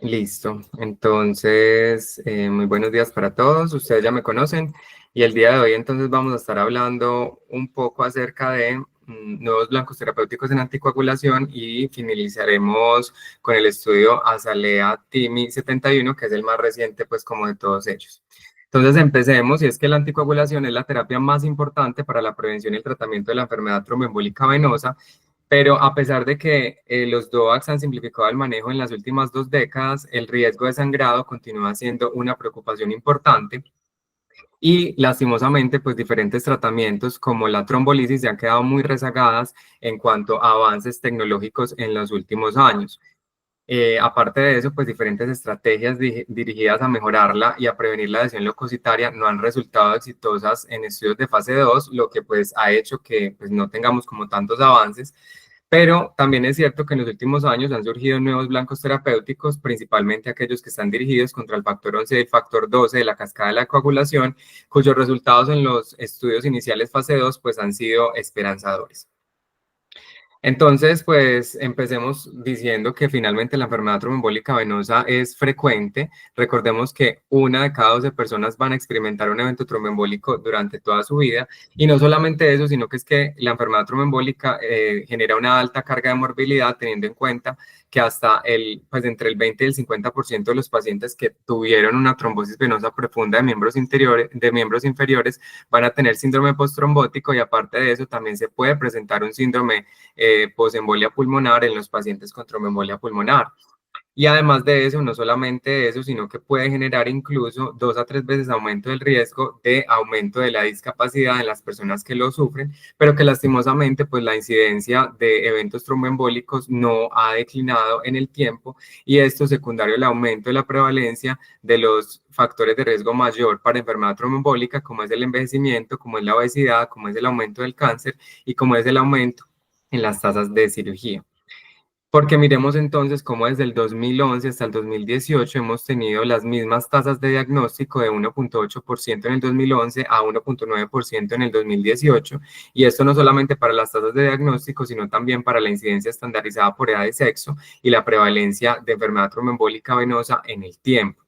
Listo. Entonces, muy buenos días para todos. Ustedes ya me conocen y el día de hoy entonces vamos a estar hablando un poco acerca de nuevos blancos terapéuticos en anticoagulación y finalizaremos con el estudio Azalea TIMI 71, que es el más reciente pues como de todos ellos. Entonces empecemos, y es que la anticoagulación es la terapia más importante para la prevención y el tratamiento de la enfermedad tromboembólica venosa, pero a pesar de que los DOACs han simplificado el manejo en las últimas 2 décadas, el riesgo de sangrado continúa siendo una preocupación importante y lastimosamente pues diferentes tratamientos como la trombolisis se han quedado muy rezagadas en cuanto a avances tecnológicos en los últimos años. Aparte de eso, pues diferentes estrategias dirigidas a mejorarla y a prevenir la lesión leucocitaria no han resultado exitosas en estudios de fase 2, lo que pues ha hecho que pues no tengamos como tantos avances. Pero también es cierto que en los últimos años han surgido nuevos blancos terapéuticos, principalmente aquellos que están dirigidos contra el factor 11 y el factor 12 de la cascada de la coagulación, cuyos resultados en los estudios iniciales fase 2 pues han sido esperanzadores. Entonces, pues empecemos diciendo que finalmente la enfermedad tromboembólica venosa es frecuente. Recordemos que 1 de cada 12 personas van a experimentar un evento tromboembólico durante toda su vida. Y no solamente eso, sino que es que la enfermedad tromboembólica genera una alta carga de morbilidad, teniendo en cuenta que hasta pues entre el 20 y el 50% de los pacientes que tuvieron una trombosis venosa profunda de miembros inferiores van a tener síndrome postrombótico, y aparte de eso también se puede presentar un síndrome posembolia pulmonar en los pacientes con tromboembolia pulmonar. Y además de eso, no solamente eso, sino que puede generar incluso 2 a 3 veces aumento del riesgo de aumento de la discapacidad en las personas que lo sufren, pero que lastimosamente pues la incidencia de eventos tromboembólicos no ha declinado en el tiempo, y esto secundario al aumento de la prevalencia de los factores de riesgo mayor para enfermedad tromboembólica, como es el envejecimiento, como es la obesidad, como es el aumento del cáncer y como es el aumento en las tasas de cirugía. Porque miremos entonces cómo desde el 2011 hasta el 2018 hemos tenido las mismas tasas de diagnóstico de 1,8% en el 2011 a 1,9% en el 2018, y esto no solamente para las tasas de diagnóstico, sino también para la incidencia estandarizada por edad y sexo y la prevalencia de enfermedad tromboembólica venosa en el tiempo.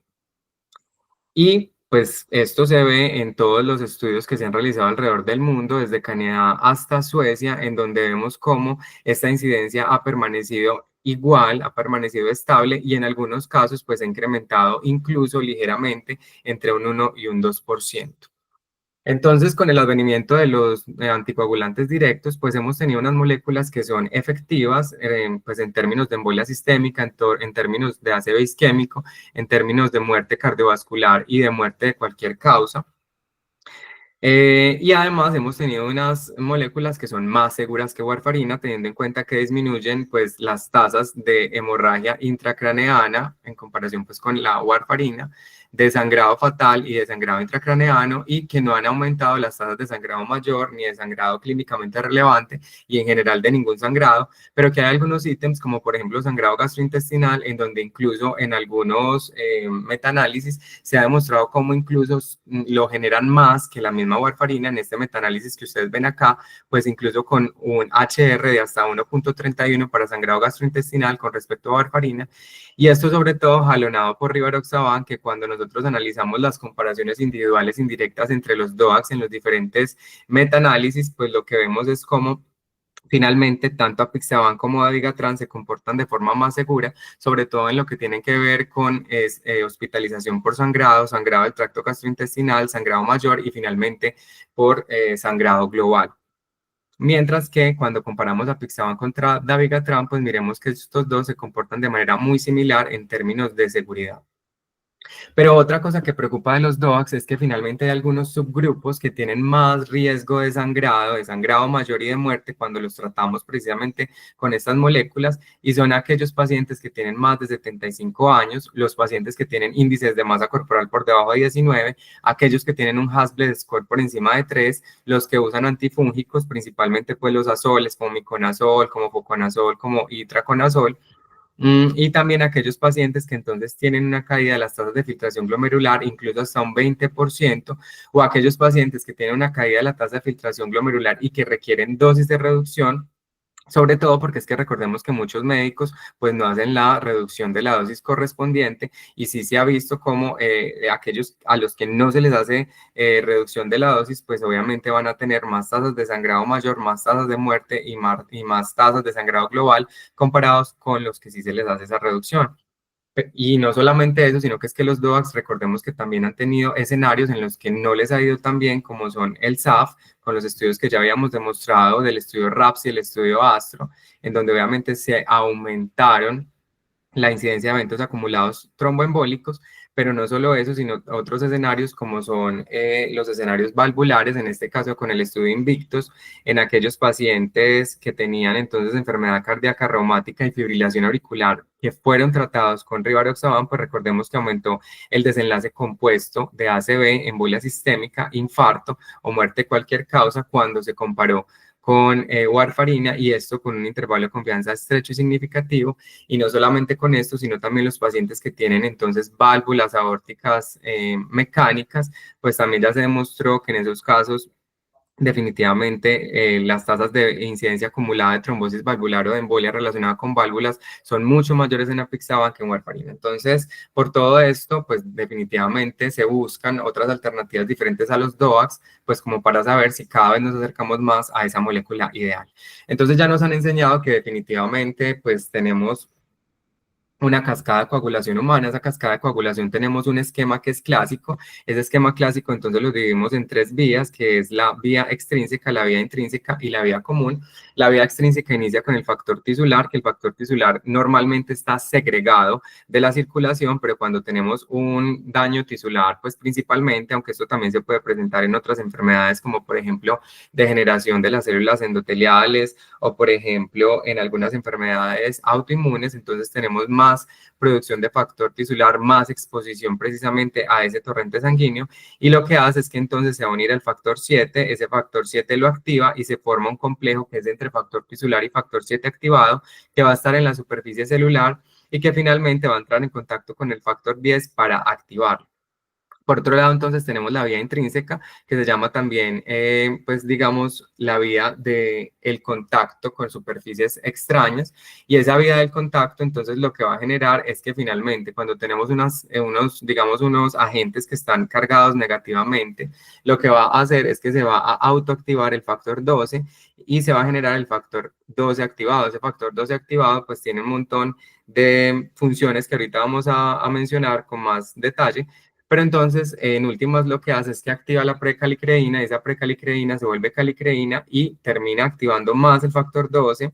Y pues esto se ve en todos los estudios que se han realizado alrededor del mundo, desde Canadá hasta Suecia, en donde vemos cómo esta incidencia ha permanecido igual, ha permanecido estable, y en algunos casos pues ha incrementado incluso ligeramente entre un 1 y un 2%. Entonces, con el advenimiento de los anticoagulantes directos, pues hemos tenido unas moléculas que son efectivas, pues en términos de embolia sistémica, en términos de ACV isquémico, en términos de muerte cardiovascular y de muerte de cualquier causa. Y además hemos tenido unas moléculas que son más seguras que warfarina, teniendo en cuenta que disminuyen pues las tasas de hemorragia intracraneana en comparación pues con la warfarina, de sangrado fatal y de sangrado intracraneano, y que no han aumentado las tasas de sangrado mayor ni de sangrado clínicamente relevante y en general de ningún sangrado, pero que hay algunos ítems como por ejemplo sangrado gastrointestinal, en donde incluso en algunos metaanálisis se ha demostrado cómo incluso lo generan más que la misma warfarina. En este metaanálisis que ustedes ven acá, pues incluso con un HR de hasta 1,31 para sangrado gastrointestinal con respecto a warfarina, y esto sobre todo jalonado por rivaroxaban, que cuando nosotros analizamos las comparaciones individuales indirectas entre los DOACs en los diferentes metaanálisis, pues lo que vemos es cómo finalmente, tanto apixaban como dabigatran se comportan de forma más segura, sobre todo en lo que tiene que ver con hospitalización por sangrado, sangrado del tracto gastrointestinal, sangrado mayor y finalmente por sangrado global. Mientras que cuando comparamos apixaban contra dabigatran, pues miremos que estos dos se comportan de manera muy similar en términos de seguridad. Pero otra cosa que preocupa de los DOACs es que finalmente hay algunos subgrupos que tienen más riesgo de sangrado mayor y de muerte cuando los tratamos precisamente con estas moléculas, y son aquellos pacientes que tienen más de 75 años, los pacientes que tienen índices de masa corporal por debajo de 19, aquellos que tienen un Hasbled score por encima de 3, los que usan antifúngicos, principalmente pues los azoles como miconazol, como fluconazol, como itraconazol, y también aquellos pacientes que entonces tienen una caída de las tasas de filtración glomerular, incluso hasta un 20%, o aquellos pacientes que tienen una caída de la tasa de filtración glomerular y que requieren dosis de reducción, Sobre todo porque es que recordemos que muchos médicos pues no hacen la reducción de la dosis correspondiente y sí se ha visto como aquellos a los que no se les hace reducción de la dosis pues obviamente van a tener más tasas de sangrado mayor, más tasas de muerte y más tasas de sangrado global comparados con los que sí se les hace esa reducción. Y no solamente eso, sino que es que los DOACs, recordemos que también han tenido escenarios en los que no les ha ido tan bien, como son el SAF, con los estudios que ya habíamos demostrado del estudio RAPS y el estudio ASTRO, en donde obviamente se aumentaron la incidencia de eventos acumulados tromboembólicos, pero no solo eso, sino otros escenarios como son los escenarios valvulares, en este caso con el estudio Invictus, en aquellos pacientes que tenían entonces enfermedad cardíaca reumática y fibrilación auricular que fueron tratados con rivaroxaban, pues recordemos que aumentó el desenlace compuesto de ACV, embolia sistémica, infarto o muerte de cualquier causa cuando se comparó con warfarina y esto con un intervalo de confianza estrecho y significativo y no solamente con esto, sino también los pacientes que tienen entonces válvulas aórticas mecánicas, pues también ya se demostró que en esos casos definitivamente las tasas de incidencia acumulada de trombosis valvular o de embolia relacionada con válvulas son mucho mayores en apixaban que en warfarina. Entonces, por todo esto, pues definitivamente se buscan otras alternativas diferentes a los DOACs, pues como para saber si cada vez nos acercamos más a esa molécula ideal. Entonces ya nos han enseñado que definitivamente pues tenemos una cascada de coagulación humana. Esa cascada de coagulación tenemos un esquema que es clásico. Ese esquema clásico entonces lo dividimos en tres vías, que es la vía extrínseca, la vía intrínseca y la vía común. La vía extrínseca inicia con el factor tisular, que el factor tisular normalmente está segregado de la circulación, pero cuando tenemos un daño tisular, pues principalmente, aunque esto también se puede presentar en otras enfermedades, como por ejemplo degeneración de las células endoteliales o por ejemplo en algunas enfermedades autoinmunes, entonces tenemos más producción de factor tisular, más exposición precisamente a ese torrente sanguíneo y lo que hace es que entonces se va a unir el factor 7, ese factor 7 lo activa y se forma un complejo que es entre factor tisular y factor 7 activado que va a estar en la superficie celular y que finalmente va a entrar en contacto con el factor 10 para activarlo. Por otro lado, entonces tenemos la vía intrínseca, que se llama también, pues digamos, la vía del contacto con superficies extrañas. Y esa vía del contacto, entonces, lo que va a generar es que finalmente, cuando tenemos digamos, unos agentes que están cargados negativamente, lo que va a hacer es que se va a autoactivar el factor 12 y se va a generar el factor 12 activado. Ese factor 12 activado, pues tiene un montón de funciones que ahorita vamos a mencionar con más detalle, pero entonces, en últimas, lo que hace es que activa la precalicreína, esa precalicreína se vuelve calicreína y termina activando más el factor 12.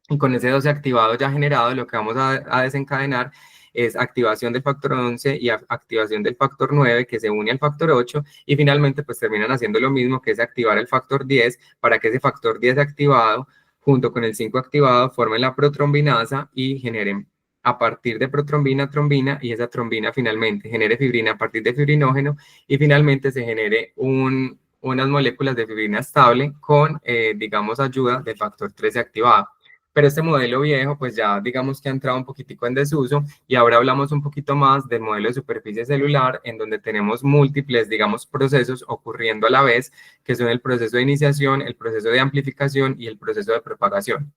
Y con ese 12 activado ya generado, lo que vamos a desencadenar es activación del factor 11 y activación del factor 9 que se une al factor 8 y finalmente pues terminan haciendo lo mismo que es activar el factor 10 para que ese factor 10 activado junto con el 5 activado formen la protrombinasa y generen a partir de protrombina, trombina y esa trombina finalmente genere fibrina a partir de fibrinógeno y finalmente se genere unas moléculas de fibrina estable con, digamos, ayuda del factor 13 activado. Pero este modelo viejo, pues ya digamos que ha entrado un poquitico en desuso y ahora hablamos un poquito más del modelo de superficie celular, en donde tenemos múltiples, digamos, procesos ocurriendo a la vez, que son el proceso de iniciación, el proceso de amplificación y el proceso de propagación.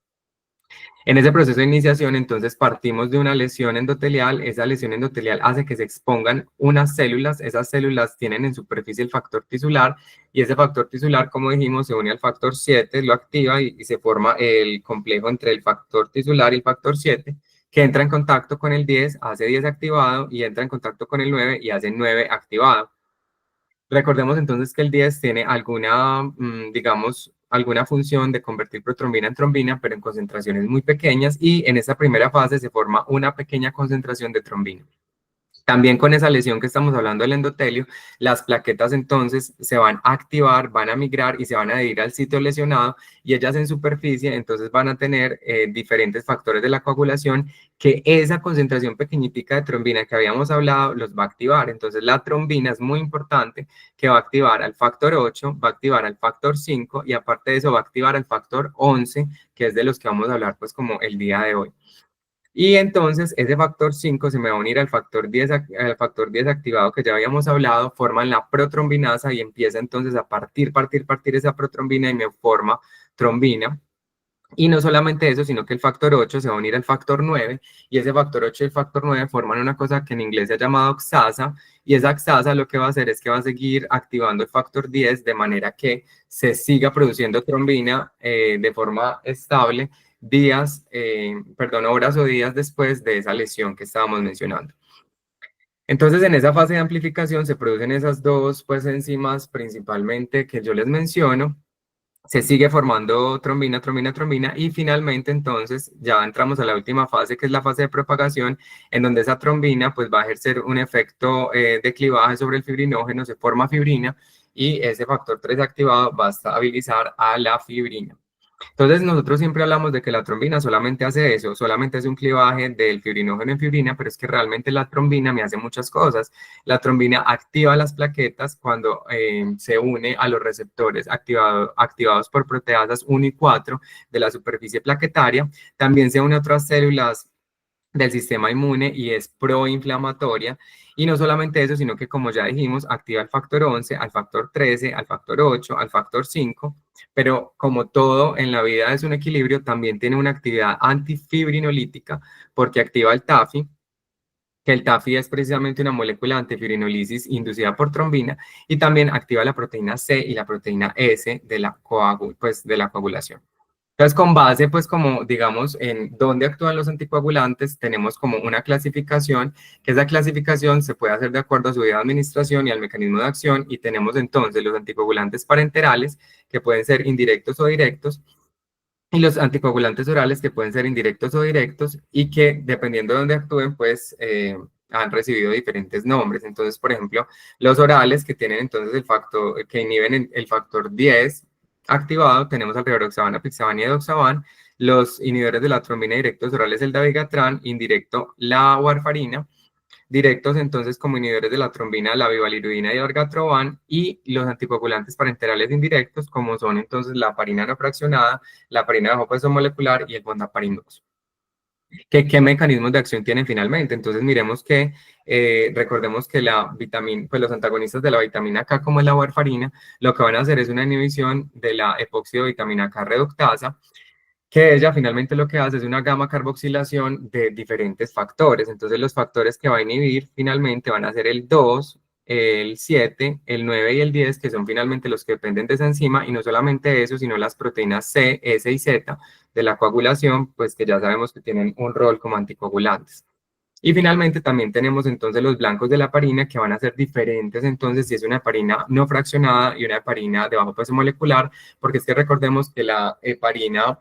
En ese proceso de iniciación, entonces, partimos de una lesión endotelial. Esa lesión endotelial hace que se expongan unas células. Esas células tienen en superficie el factor tisular y ese factor tisular, como dijimos, se une al factor 7, lo activa y se forma el complejo entre el factor tisular y el factor 7, que entra en contacto con el 10, hace 10 activado y entra en contacto con el 9 y hace 9 activado. Recordemos entonces que el 10 tiene alguna, digamos, alguna función de convertir protrombina en trombina, pero en concentraciones muy pequeñas y en esa primera fase se forma una pequeña concentración de trombina. También con esa lesión que estamos hablando del endotelio, las plaquetas entonces se van a activar, van a migrar y se van a adherir al sitio lesionado y ellas en superficie entonces van a tener diferentes factores de la coagulación que esa concentración pequeñitica de trombina que habíamos hablado los va a activar. Entonces la trombina es muy importante que va a activar al factor 8, va a activar al factor 5 y aparte de eso va a activar al factor 11, que es de los que vamos a hablar pues como el día de hoy. Y entonces ese factor 5 se me va a unir al factor 10 activado que ya habíamos hablado, forman la protrombinasa y empieza entonces a partir esa protrombina y me forma trombina. Y no solamente eso, sino que el factor 8 se va a unir al factor 9 y ese factor 8 y el factor 9 forman una cosa que en inglés se ha llamado oxasa y esa oxasa lo que va a hacer es que va a seguir activando el factor 10 de manera que se siga produciendo trombina de forma estable horas o días después de esa lesión que estábamos mencionando. Entonces, en esa fase de amplificación se producen esas dos pues, enzimas principalmente que yo les menciono, se sigue formando trombina, trombina, trombina y finalmente entonces ya entramos a la última fase que es la fase de propagación en donde esa trombina pues va a ejercer un efecto de clivaje sobre el fibrinógeno, se forma fibrina y ese factor 3 activado va a estabilizar a la fibrina. Entonces nosotros siempre hablamos de que la trombina solamente hace eso, solamente hace un clivaje del fibrinógeno en fibrina, pero es que realmente la trombina me hace muchas cosas. La trombina activa las plaquetas cuando se une a los receptores activados por proteasas 1 y 4 de la superficie plaquetaria. También se une a otras células del sistema inmune y es proinflamatoria. Y no solamente eso, sino que como ya dijimos, activa el factor 11, al factor 13, al factor 8, al factor 5, pero como todo en la vida es un equilibrio, también tiene una actividad antifibrinolítica porque activa el TAFI, que el TAFI es precisamente una molécula de antifibrinolisis inducida por trombina y también activa la proteína C y la proteína S de de la coagulación. Entonces, con base, pues, como digamos, en dónde actúan los anticoagulantes, tenemos como una clasificación, que esa clasificación se puede hacer de acuerdo a su vía de administración y al mecanismo de acción, y tenemos entonces los anticoagulantes parenterales, que pueden ser indirectos o directos, y los anticoagulantes orales, que pueden ser indirectos o directos, y que dependiendo de dónde actúen, pues, han recibido diferentes nombres. Entonces, por ejemplo, los orales que tienen entonces el factor, que inhiben el factor 10 activado, tenemos al rivaroxaban, apixaban y edoxaban. Los inhibidores de la trombina directos orales, el dabigatran, indirecto la warfarina, directos entonces como inhibidores de la trombina, la bivalirudina y orgatroban, y los anticoagulantes parenterales indirectos como son entonces la heparina no fraccionada, la heparina de bajo peso molecular y el fondaparin 2. ¿Qué mecanismos de acción tienen finalmente? Entonces miremos que, recordemos que pues los antagonistas de la vitamina K, como es la warfarina, lo que van a hacer es una inhibición de la epóxido vitamina K reductasa, que ella finalmente lo que hace es una gamma carboxilación de diferentes factores. Entonces los factores que va a inhibir finalmente van a ser el 2, el 7, el 9 y el 10, que son finalmente los que dependen de esa enzima, y no solamente eso, sino las proteínas C, S y Z de la coagulación, pues que ya sabemos que tienen un rol como anticoagulantes. Y finalmente también tenemos entonces los blancos de la heparina que van a ser diferentes entonces si es una heparina no fraccionada y una heparina de bajo peso molecular, porque es que recordemos que la heparina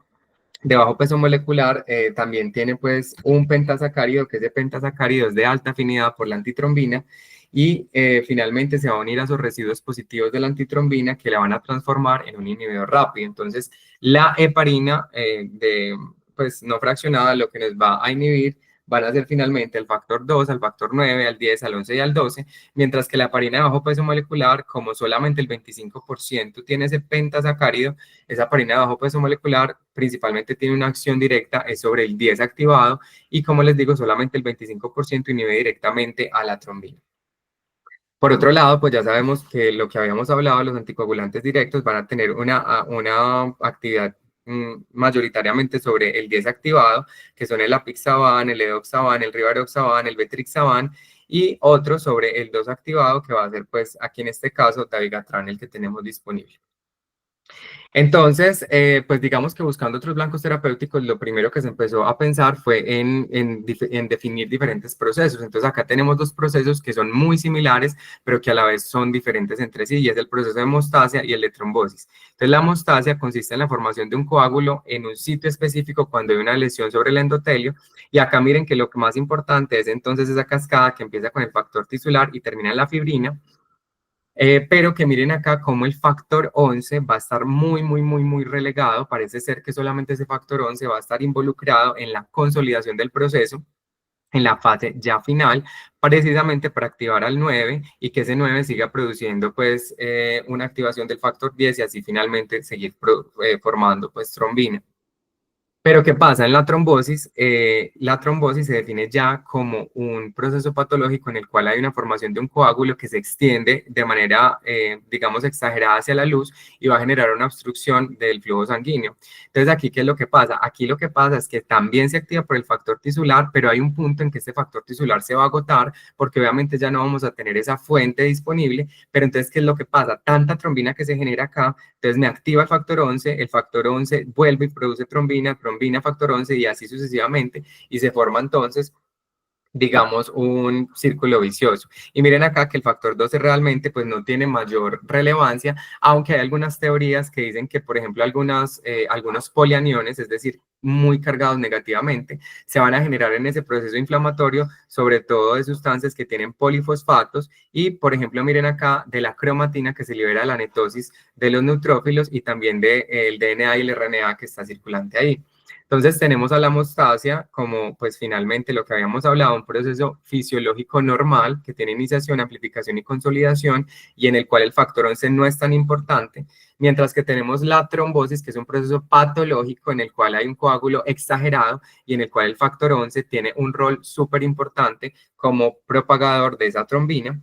de bajo peso molecular también tiene pues un pentasacárido, que ese pentasacárido es de alta afinidad por la antitrombina y finalmente se va a unir a esos residuos positivos de la antitrombina que la van a transformar en un inhibidor rápido. Entonces, la heparina pues no fraccionada lo que nos va a inhibir van a ser finalmente el factor 2, al factor 9, al 10, al 11 y al 12, mientras que la heparina de bajo peso molecular, como solamente el 25% tiene ese pentasacárido, esa heparina de bajo peso molecular principalmente tiene una acción directa, es sobre el 10 activado y como les digo, solamente el 25% inhibe directamente a la trombina. Por otro lado, pues ya sabemos que lo que habíamos hablado, los anticoagulantes directos van a tener una actividad mayoritariamente sobre el 10 activado, que son el apixaban, el edoxaban, el rivaroxaban, el betrixaban, y otro sobre el 2 activado, que va a ser pues aquí en este caso dabigatran el que tenemos disponible. Entonces, pues digamos que buscando otros blancos terapéuticos, lo primero que se empezó a pensar fue en definir diferentes procesos. Entonces, acá tenemos dos procesos que son muy similares, pero que a la vez son diferentes entre sí, y es el proceso de hemostasia y el de trombosis. Entonces, la hemostasia consiste en la formación de un coágulo en un sitio específico cuando hay una lesión sobre el endotelio, y acá miren que lo que más importante es entonces esa cascada que empieza con el factor tisular y termina en la fibrina, pero que miren acá cómo el factor 11 va a estar muy, muy, muy, muy relegado. Parece ser que solamente ese factor 11 va a estar involucrado en la consolidación del proceso, en la fase ya final, precisamente para activar al 9 y que ese 9 siga produciendo pues una activación del factor 10 y así finalmente seguir formando pues trombina. Pero ¿qué pasa? En la trombosis se define ya como un proceso patológico en el cual hay una formación de un coágulo que se extiende de manera, digamos, exagerada hacia la luz y va a generar una obstrucción del flujo sanguíneo. Entonces, aquí, ¿qué es lo que pasa? Aquí lo que pasa es que también se activa por el factor tisular, pero hay un punto en que este factor tisular se va a agotar porque obviamente ya no vamos a tener esa fuente disponible, pero entonces, ¿qué es lo que pasa? Tanta trombina que se genera acá, entonces me activa el factor 11 vuelve y produce trombina, trombina, factor 11 y así sucesivamente, y se forma entonces, digamos, un círculo vicioso. Y miren acá que el factor 12 realmente pues no tiene mayor relevancia, aunque hay algunas teorías que dicen que, por ejemplo, algunos polianiones, es decir, muy cargados negativamente, se van a generar en ese proceso inflamatorio, sobre todo de sustancias que tienen polifosfatos y, por ejemplo, miren acá de la cromatina que se libera de la netosis de los neutrófilos y también del DNA y el RNA que está circulante ahí. Entonces tenemos a la hemostasia como pues finalmente lo que habíamos hablado, un proceso fisiológico normal que tiene iniciación, amplificación y consolidación y en el cual el factor 11 no es tan importante, mientras que tenemos la trombosis que es un proceso patológico en el cual hay un coágulo exagerado y en el cual el factor 11 tiene un rol súper importante como propagador de esa trombina.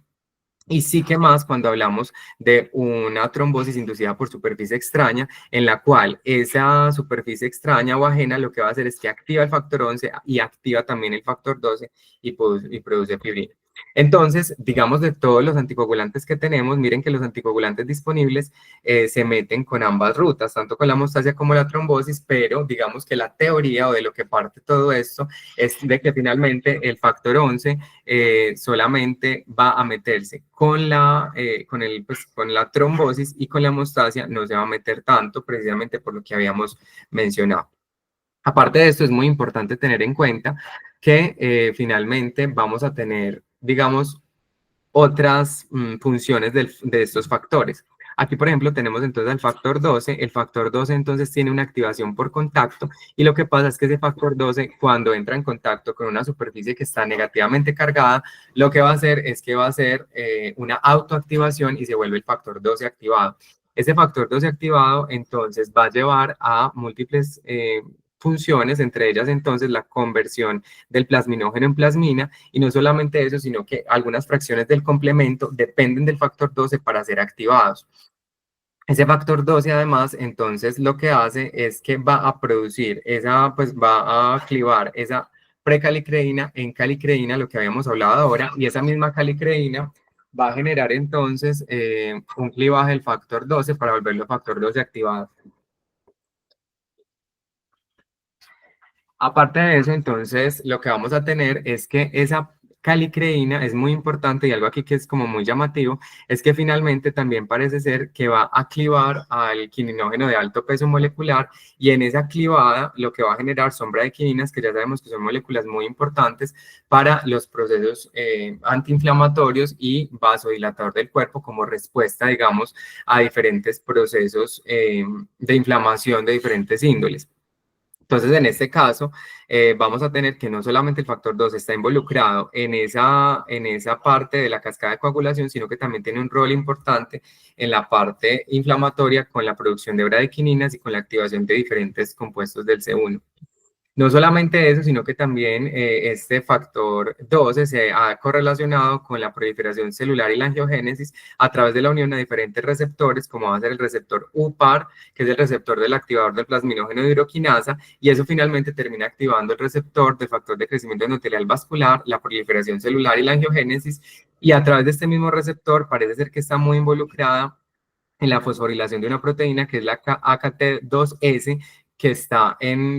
Y sí que más cuando hablamos de una trombosis inducida por superficie extraña, en la cual esa superficie extraña o ajena lo que va a hacer es que activa el factor 11 y activa también el factor 12 y produce fibrina. Entonces, digamos de todos los anticoagulantes que tenemos, miren que los anticoagulantes disponibles se meten con ambas rutas, tanto con la hemostasia como la trombosis, pero digamos que la teoría o de lo que parte todo esto es de que finalmente el factor 11 solamente va a meterse con la trombosis y con la hemostasia no se va a meter tanto precisamente por lo que habíamos mencionado. Aparte de esto, es muy importante tener en cuenta que finalmente vamos a tener, digamos, otras funciones de estos factores. Aquí, por ejemplo, tenemos entonces el factor 12. El factor 12 entonces tiene una activación por contacto y lo que pasa es que ese factor 12 cuando entra en contacto con una superficie que está negativamente cargada, lo que va a hacer es que va a hacer una autoactivación y se vuelve el factor 12 activado. Ese factor 12 activado entonces va a llevar a múltiples funciones, entre ellas entonces la conversión del plasminógeno en plasmina y no solamente eso, sino que algunas fracciones del complemento dependen del factor 12 para ser activados. Ese factor 12 además, entonces lo que hace es que va a producir pues va a clivar esa precalicreína en calicreína, lo que habíamos hablado ahora, y esa misma calicreína va a generar entonces un clivaje del factor 12 para volverlo factor 12 activado. Aparte de eso, entonces, lo que vamos a tener es que esa calicreína es muy importante y algo aquí que es como muy llamativo, es que finalmente también parece ser que va a clivar al quininógeno de alto peso molecular y en esa clivada lo que va a generar son bradykininas, que ya sabemos que son moléculas muy importantes para los procesos antiinflamatorios y vasodilatador del cuerpo como respuesta, digamos, a diferentes procesos de inflamación de diferentes índoles. Entonces, en este caso, vamos a tener que no solamente el factor 2 está involucrado en esa parte de la cascada de coagulación, sino que también tiene un rol importante en la parte inflamatoria con la producción de bradykininas y con la activación de diferentes compuestos del C1. No solamente eso, sino que también este factor 12 se ha correlacionado con la proliferación celular y la angiogénesis a través de la unión a diferentes receptores, como va a ser el receptor UPAR, que es el receptor del activador del plasminógeno de hidroquinasa, y eso finalmente termina activando el receptor del factor de crecimiento endotelial vascular, la proliferación celular y la angiogénesis, y a través de este mismo receptor parece ser que está muy involucrada en la fosforilación de una proteína que es la AKT2S, que está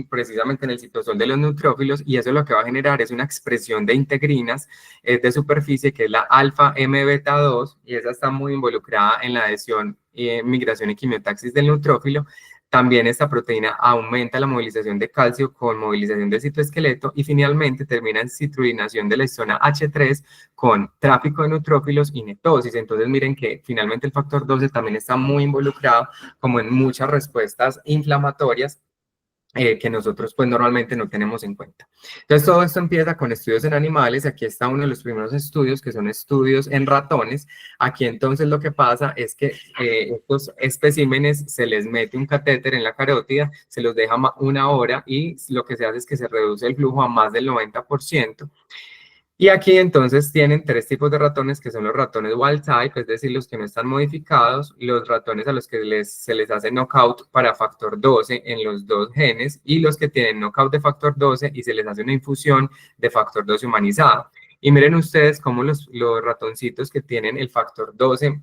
precisamente en el citosol de los neutrófilos, y eso lo que va a generar es una expresión de integrinas de superficie, que es la alfa M beta 2, y esa está muy involucrada en la adhesión, migración y quimiotaxis del neutrófilo. También esta proteína aumenta la movilización de calcio con movilización del citoesqueleto y finalmente termina en citrulinación de la histona H3 con tráfico de neutrófilos y netosis. Entonces miren que finalmente el factor 12 también está muy involucrado como en muchas respuestas inflamatorias que nosotros pues normalmente no tenemos en cuenta. Entonces todo esto empieza con estudios en animales. Aquí está uno de los primeros estudios, que son estudios en ratones. Aquí entonces lo que pasa es que estos especímenes se les mete un catéter en la carótida, se los deja una hora y lo que se hace es que se reduce el flujo a más del 90%. Y aquí entonces tienen tres tipos de ratones, que son los ratones wild type, es decir, los que no están modificados, los ratones a los que se les hace knockout para factor 12 en los dos genes, y los que tienen knockout de factor 12 y se les hace una infusión de factor 12 humanizado. Y miren ustedes cómo los ratoncitos que tienen el factor 12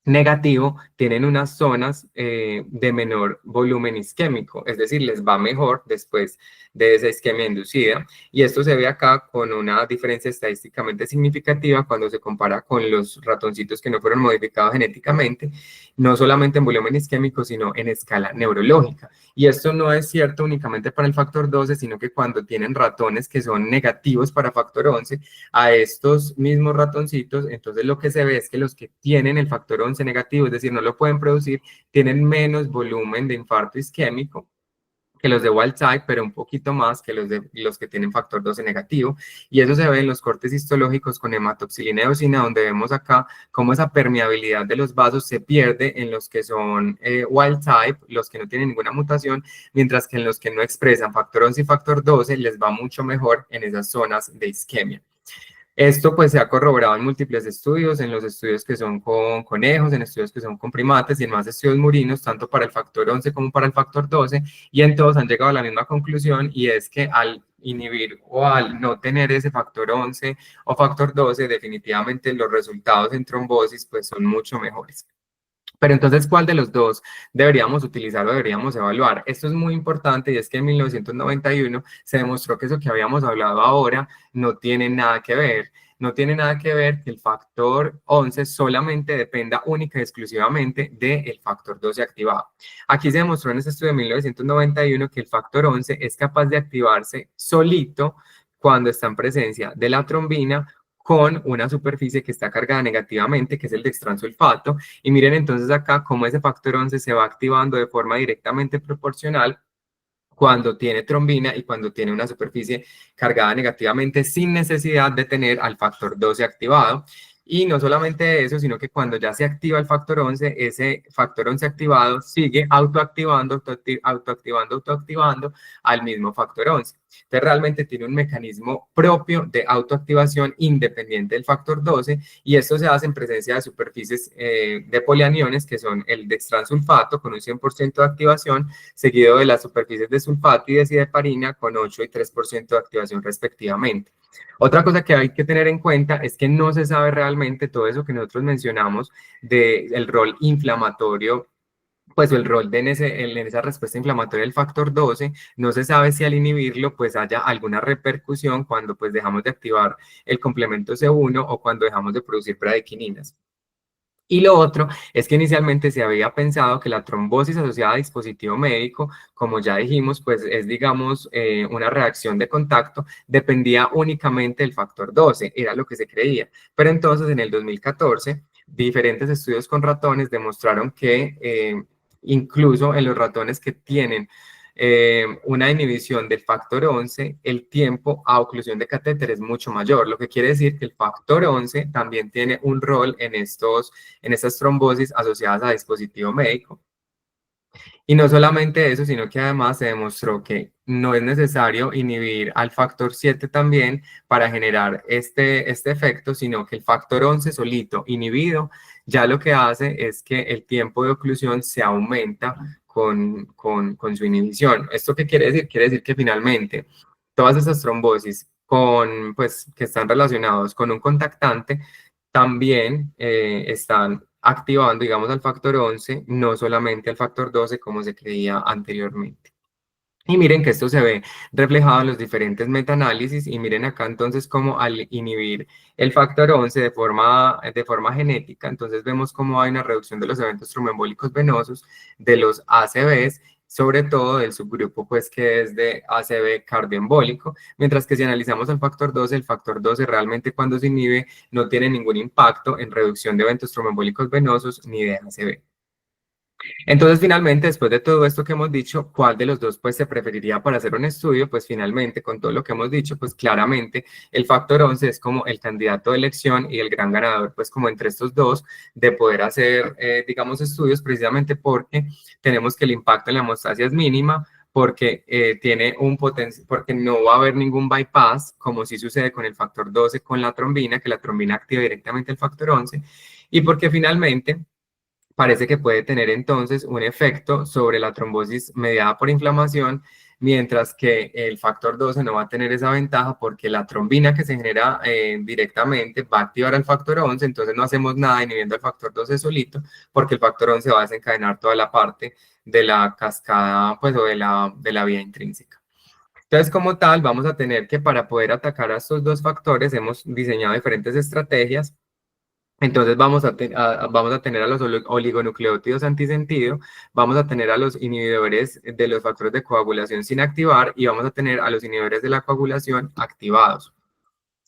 negativo tienen unas zonas de menor volumen isquémico, es decir, les va mejor después de esa isquemia inducida, y esto se ve acá con una diferencia estadísticamente significativa cuando se compara con los ratoncitos que no fueron modificados genéticamente, no solamente en volumen isquémico, sino en escala neurológica. Y esto no es cierto únicamente para el factor 12, sino que cuando tienen ratones que son negativos para factor 11, a estos mismos ratoncitos, entonces lo que se ve es que los que tienen el factor 11 negativo, es decir, no lo pueden producir, tienen menos volumen de infarto isquémico que los de wild type, pero un poquito más que los que tienen factor 12 negativo. Y eso se ve en los cortes histológicos con hematoxilina y eosina, donde vemos acá cómo esa permeabilidad de los vasos se pierde en los que son wild type, los que no tienen ninguna mutación, mientras que en los que no expresan factor 11 y factor 12 les va mucho mejor en esas zonas de isquemia. Esto pues se ha corroborado en múltiples estudios, en los estudios que son con conejos, en estudios que son con primates y en más estudios murinos, tanto para el factor 11 como para el factor 12, y en todos han llegado a la misma conclusión, y es que al inhibir o al no tener ese factor 11 o factor 12, definitivamente los resultados en trombosis pues son mucho mejores. Pero entonces, ¿cuál de los dos deberíamos utilizar o deberíamos evaluar? Esto es muy importante, y es que en 1991 se demostró que eso que habíamos hablado ahora no tiene nada que ver. No tiene nada que ver que el factor 11 solamente dependa única y exclusivamente del factor 12 activado. Aquí se demostró en este estudio de 1991 que el factor 11 es capaz de activarse solito cuando está en presencia de la trombina con una superficie que está cargada negativamente, que es el dextransulfato. Y miren entonces acá cómo ese factor 11 se va activando de forma directamente proporcional cuando tiene trombina y cuando tiene una superficie cargada negativamente sin necesidad de tener al factor 12 activado. Y no solamente eso, sino que cuando ya se activa el factor 11, ese factor 11 activado sigue autoactivando al mismo factor 11. Entonces realmente tiene un mecanismo propio de autoactivación independiente del factor 12, y esto se hace en presencia de superficies de polianiones, que son el dextransulfato con un 100% de activación, seguido de las superficies de sulfato y decideparina con 8 y 3% de activación respectivamente. Otra cosa que hay que tener en cuenta es que no se sabe realmente todo eso que nosotros mencionamos del rol inflamatorio, pues el rol en esa respuesta inflamatoria del factor 12, no se sabe si al inhibirlo pues haya alguna repercusión cuando pues dejamos de activar el complemento C1 o cuando dejamos de producir bradykininas. Y lo otro es que inicialmente se había pensado que la trombosis asociada a dispositivo médico, como ya dijimos, pues es, digamos, una reacción de contacto, dependía únicamente del factor 12, era lo que se creía. Pero entonces en el 2014, diferentes estudios con ratones demostraron que incluso en los ratones que tienen una inhibición del factor 11, el tiempo a oclusión de catéter es mucho mayor, lo que quiere decir que el factor 11 también tiene un rol en estas trombosis asociadas a dispositivo médico. Y no solamente eso, sino que además se demostró que no es necesario inhibir al factor 7 también para generar este efecto, sino que el factor 11 solito inhibido ya lo que hace es que el tiempo de oclusión se aumenta con su inhibición. ¿Esto qué quiere decir? Quiere decir que finalmente todas esas trombosis pues, que están relacionados con un contactante también están activando, digamos, al factor 11, no solamente al factor 12 como se creía anteriormente. Y miren que esto se ve reflejado en los diferentes metaanálisis, y miren acá entonces cómo al inhibir el factor 11 de forma genética, entonces vemos cómo hay una reducción de los eventos tromboembólicos venosos, de los ACVs, sobre todo del subgrupo pues que es de ACV cardioembólico, mientras que si analizamos el factor 12 realmente cuando se inhibe no tiene ningún impacto en reducción de eventos tromboembólicos venosos ni de ACV. Entonces, finalmente, después de todo esto que hemos dicho, ¿cuál de los dos pues se preferiría para hacer un estudio? Pues finalmente, con todo lo que hemos dicho, pues claramente el factor 11 es como el candidato de elección y el gran ganador, pues como entre estos dos, de poder hacer, digamos, estudios precisamente porque tenemos que el impacto en la hemostasia es mínima, porque tiene un potencial, porque no va a haber ningún bypass, como sí sucede con el factor 12 con la trombina, que la trombina activa directamente el factor 11, y porque finalmente parece que puede tener entonces un efecto sobre la trombosis mediada por inflamación, mientras que el factor 12 no va a tener esa ventaja porque la trombina que se genera directamente va a activar al factor 11, entonces no hacemos nada inhibiendo el factor 12 solito, porque el factor 11 va a desencadenar toda la parte de la cascada, pues, o de la vía intrínseca. Entonces, como tal, vamos a tener que para poder atacar a estos dos factores, hemos diseñado diferentes estrategias. Entonces vamos a tener a los oligonucleótidos antisentido, vamos a tener a los inhibidores de los factores de coagulación sin activar y vamos a tener a los inhibidores de la coagulación activados.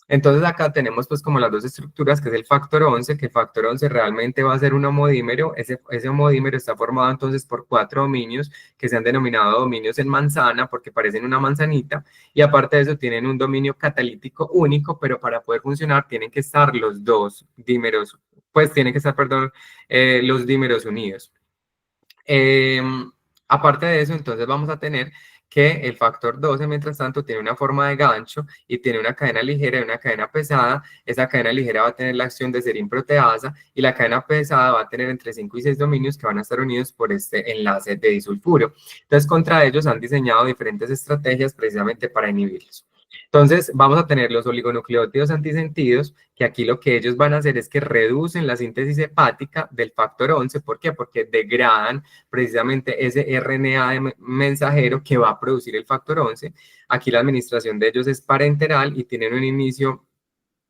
Entonces acá tenemos pues como las dos estructuras, que es el factor 11, que el factor 11 realmente va a ser un homodímero. Ese homodímero está formado entonces por 4 dominios que se han denominado dominios en manzana porque parecen una manzanita, y aparte de eso tienen un dominio catalítico único, pero para poder funcionar tienen que estar los dos dímeros, pues tienen que estar, perdón, los dímeros unidos. Eh, Aparte de eso, entonces vamos a tener que el factor 12, mientras tanto, tiene una forma de gancho y tiene una cadena ligera y una cadena pesada. Esa cadena ligera va a tener la acción de serin proteasa y la cadena pesada va a tener entre 5 y 6 dominios que van a estar unidos por este enlace de disulfuro. Entonces, contra ellos han diseñado diferentes estrategias precisamente para inhibirlos. Entonces, vamos a tener los oligonucleótidos antisentidos, que aquí lo que ellos van a hacer es que reducen la síntesis hepática del factor 11. ¿Por qué? Porque degradan precisamente ese RNA de mensajero que va a producir el factor 11. Aquí la administración de ellos es parenteral y tienen un inicio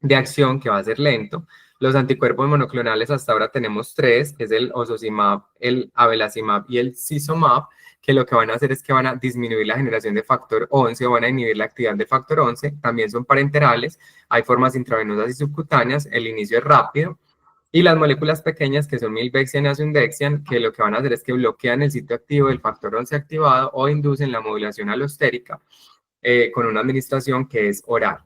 de acción que va a ser lento. Los anticuerpos monoclonales hasta ahora tenemos tres, que es el osocimab, el abelacimab y el sisomab, que lo que van a hacer es que van a disminuir la generación de factor 11 o van a inhibir la actividad de factor 11. También son parenterales, hay formas intravenosas y subcutáneas, el inicio es rápido. Y las moléculas pequeñas, que son milvexian y asundexian, que lo que van a hacer es que bloquean el sitio activo del factor 11 activado o inducen la modulación alostérica con una administración que es oral.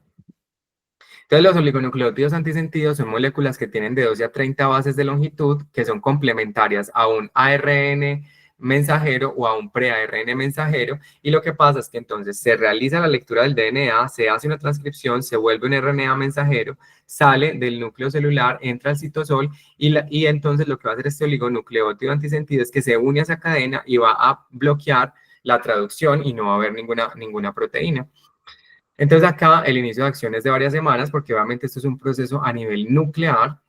Entonces, los oligonucleótidos antisentidos son moléculas que tienen de 12 a 30 bases de longitud que son complementarias a un ARN mensajero o a un pre-ARN mensajero, y lo que pasa es que entonces se realiza la lectura del DNA, se hace una transcripción, se vuelve un RNA mensajero, sale del núcleo celular, entra al citosol y entonces lo que va a hacer este oligonucleótido antisentido es que se une a esa cadena y va a bloquear la traducción y no va a haber ninguna proteína. Entonces acá el inicio de acción es de varias semanas porque obviamente esto es un proceso a nivel nuclear,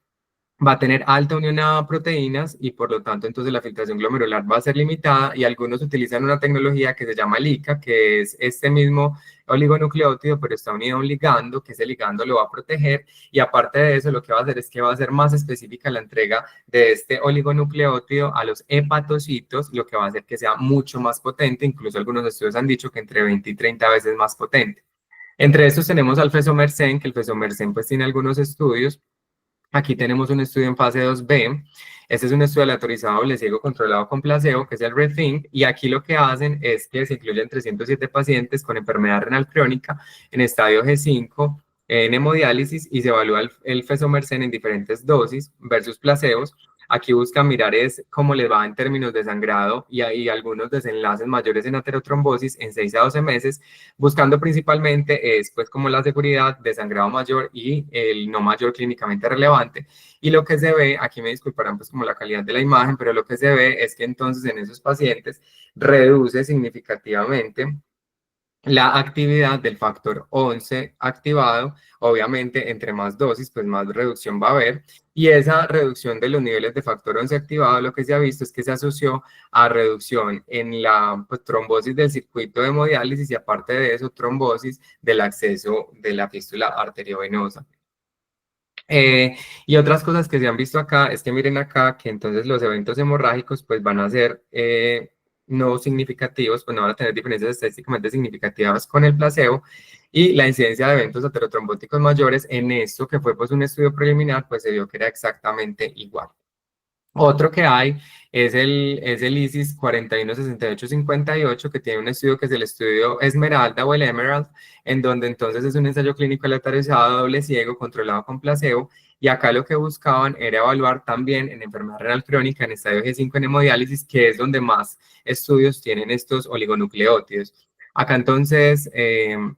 va a tener alta unión a proteínas y por lo tanto entonces la filtración glomerular va a ser limitada, y algunos utilizan una tecnología que se llama LICA, que es este mismo oligonucleótido pero está unido a un ligando, que ese ligando lo va a proteger, y aparte de eso lo que va a hacer es que va a ser más específica la entrega de este oligonucleótido a los hepatocitos, lo que va a hacer que sea mucho más potente. Incluso algunos estudios han dicho que entre 20 y 30 veces más potente. Entre estos tenemos al fesomersen, que el fesomersen pues tiene algunos estudios. Aquí tenemos un estudio en fase 2B. Este es un estudio aleatorizado doble ciego controlado con placebo, que es el RETHINK, y aquí lo que hacen es que se incluyen 307 pacientes con enfermedad renal crónica en estadio G5 en hemodiálisis y se evalúa el fesomersen en diferentes dosis versus placebos. Aquí buscan mirar es cómo les va en términos de sangrado y hay algunos desenlaces mayores en aterotrombosis en 6 a 12 meses, buscando principalmente es pues como la seguridad de sangrado mayor y el no mayor clínicamente relevante. Y lo que se ve, aquí me disculparán pues como la calidad de la imagen, pero lo que se ve es que entonces en esos pacientes reduce significativamente la actividad del factor 11 activado. Obviamente, entre más dosis, pues más reducción va a haber. Y esa reducción de los niveles de factor 11 activado, lo que se ha visto es que se asoció a reducción en la pues, trombosis del circuito de hemodiálisis y aparte de eso, trombosis del acceso de la fístula arteriovenosa. Y otras cosas que se han visto acá es que miren acá que entonces los eventos hemorrágicos pues van a ser no significativos, pues no van a tener diferencias estadísticamente significativas con el placebo, y la incidencia de eventos aterotrombóticos mayores en esto que fue pues un estudio preliminar pues se vio que era exactamente igual. Otro que hay es el ISIS 416858, que tiene un estudio que es el estudio Esmeralda o el Emerald, en donde entonces es un ensayo clínico aleatorizado, doble ciego, controlado con placebo, y acá lo que buscaban era evaluar también en enfermedad renal crónica en estadio G5 en hemodiálisis, que es donde más estudios tienen estos oligonucleótidos. Acá entonces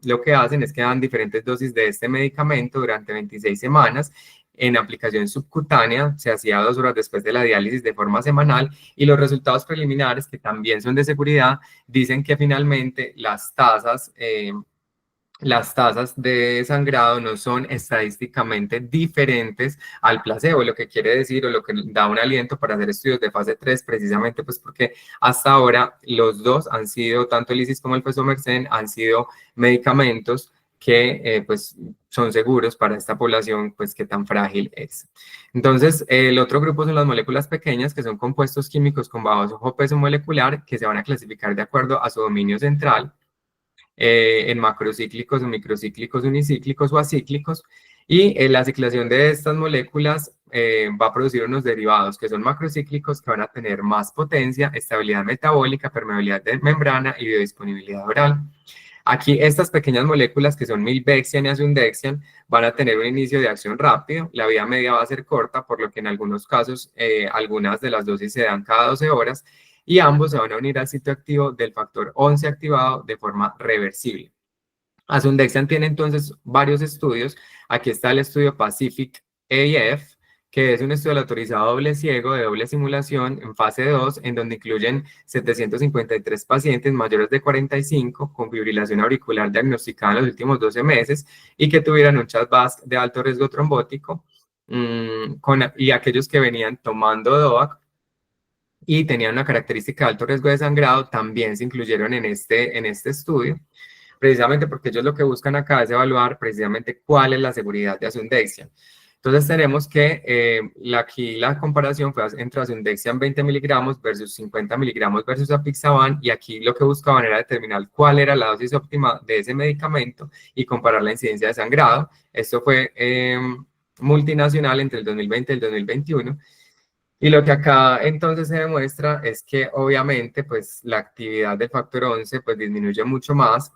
lo que hacen es que dan diferentes dosis de este medicamento durante 26 semanas en aplicación subcutánea, se hacía 2 horas después de la diálisis de forma semanal, y los resultados preliminares, que también son de seguridad, dicen que finalmente las tasas de sangrado no son estadísticamente diferentes al placebo, lo que quiere decir o lo que da un aliento para hacer estudios de fase 3, precisamente pues porque hasta ahora los dos han sido, tanto el ISIS como el Fesomersen, han sido medicamentos que pues son seguros para esta población pues que tan frágil es. Entonces, el otro grupo son las moléculas pequeñas, que son compuestos químicos con bajo peso molecular que se van a clasificar de acuerdo a su dominio central en macrocíclicos o microcíclicos unicíclicos o acíclicos, y la ciclación de estas moléculas va a producir unos derivados que son macrocíclicos que van a tener más potencia, estabilidad metabólica, permeabilidad de membrana y biodisponibilidad oral. Aquí estas pequeñas moléculas que son milvexian y asundexian van a tener un inicio de acción rápido, la vida media va a ser corta, por lo que en algunos casos algunas de las dosis se dan cada 12 horas, y ambos se van a unir al sitio activo del factor 11 activado de forma reversible. Asundexian tiene entonces varios estudios. Aquí está el estudio Pacific AF, que es un estudio autorizado doble ciego de doble simulación en fase 2, en donde incluyen 753 pacientes mayores de 45 con fibrilación auricular diagnosticada en los últimos 12 meses y que tuvieran un CHA2-VASc de alto riesgo trombótico, y aquellos que venían tomando DOAC y tenían una característica de alto riesgo de sangrado también se incluyeron en este estudio, precisamente porque ellos lo que buscan acá es evaluar precisamente cuál es la seguridad de Asundexian. Entonces tenemos que aquí la comparación fue entre Asundexian 20 miligramos versus 50 miligramos versus Apixaban, y aquí lo que buscaban era determinar cuál era la dosis óptima de ese medicamento y comparar la incidencia de sangrado. Esto fue multinacional entre el 2020 y el 2021. Y lo que acá entonces se demuestra es que obviamente pues la actividad del factor 11 pues disminuye mucho más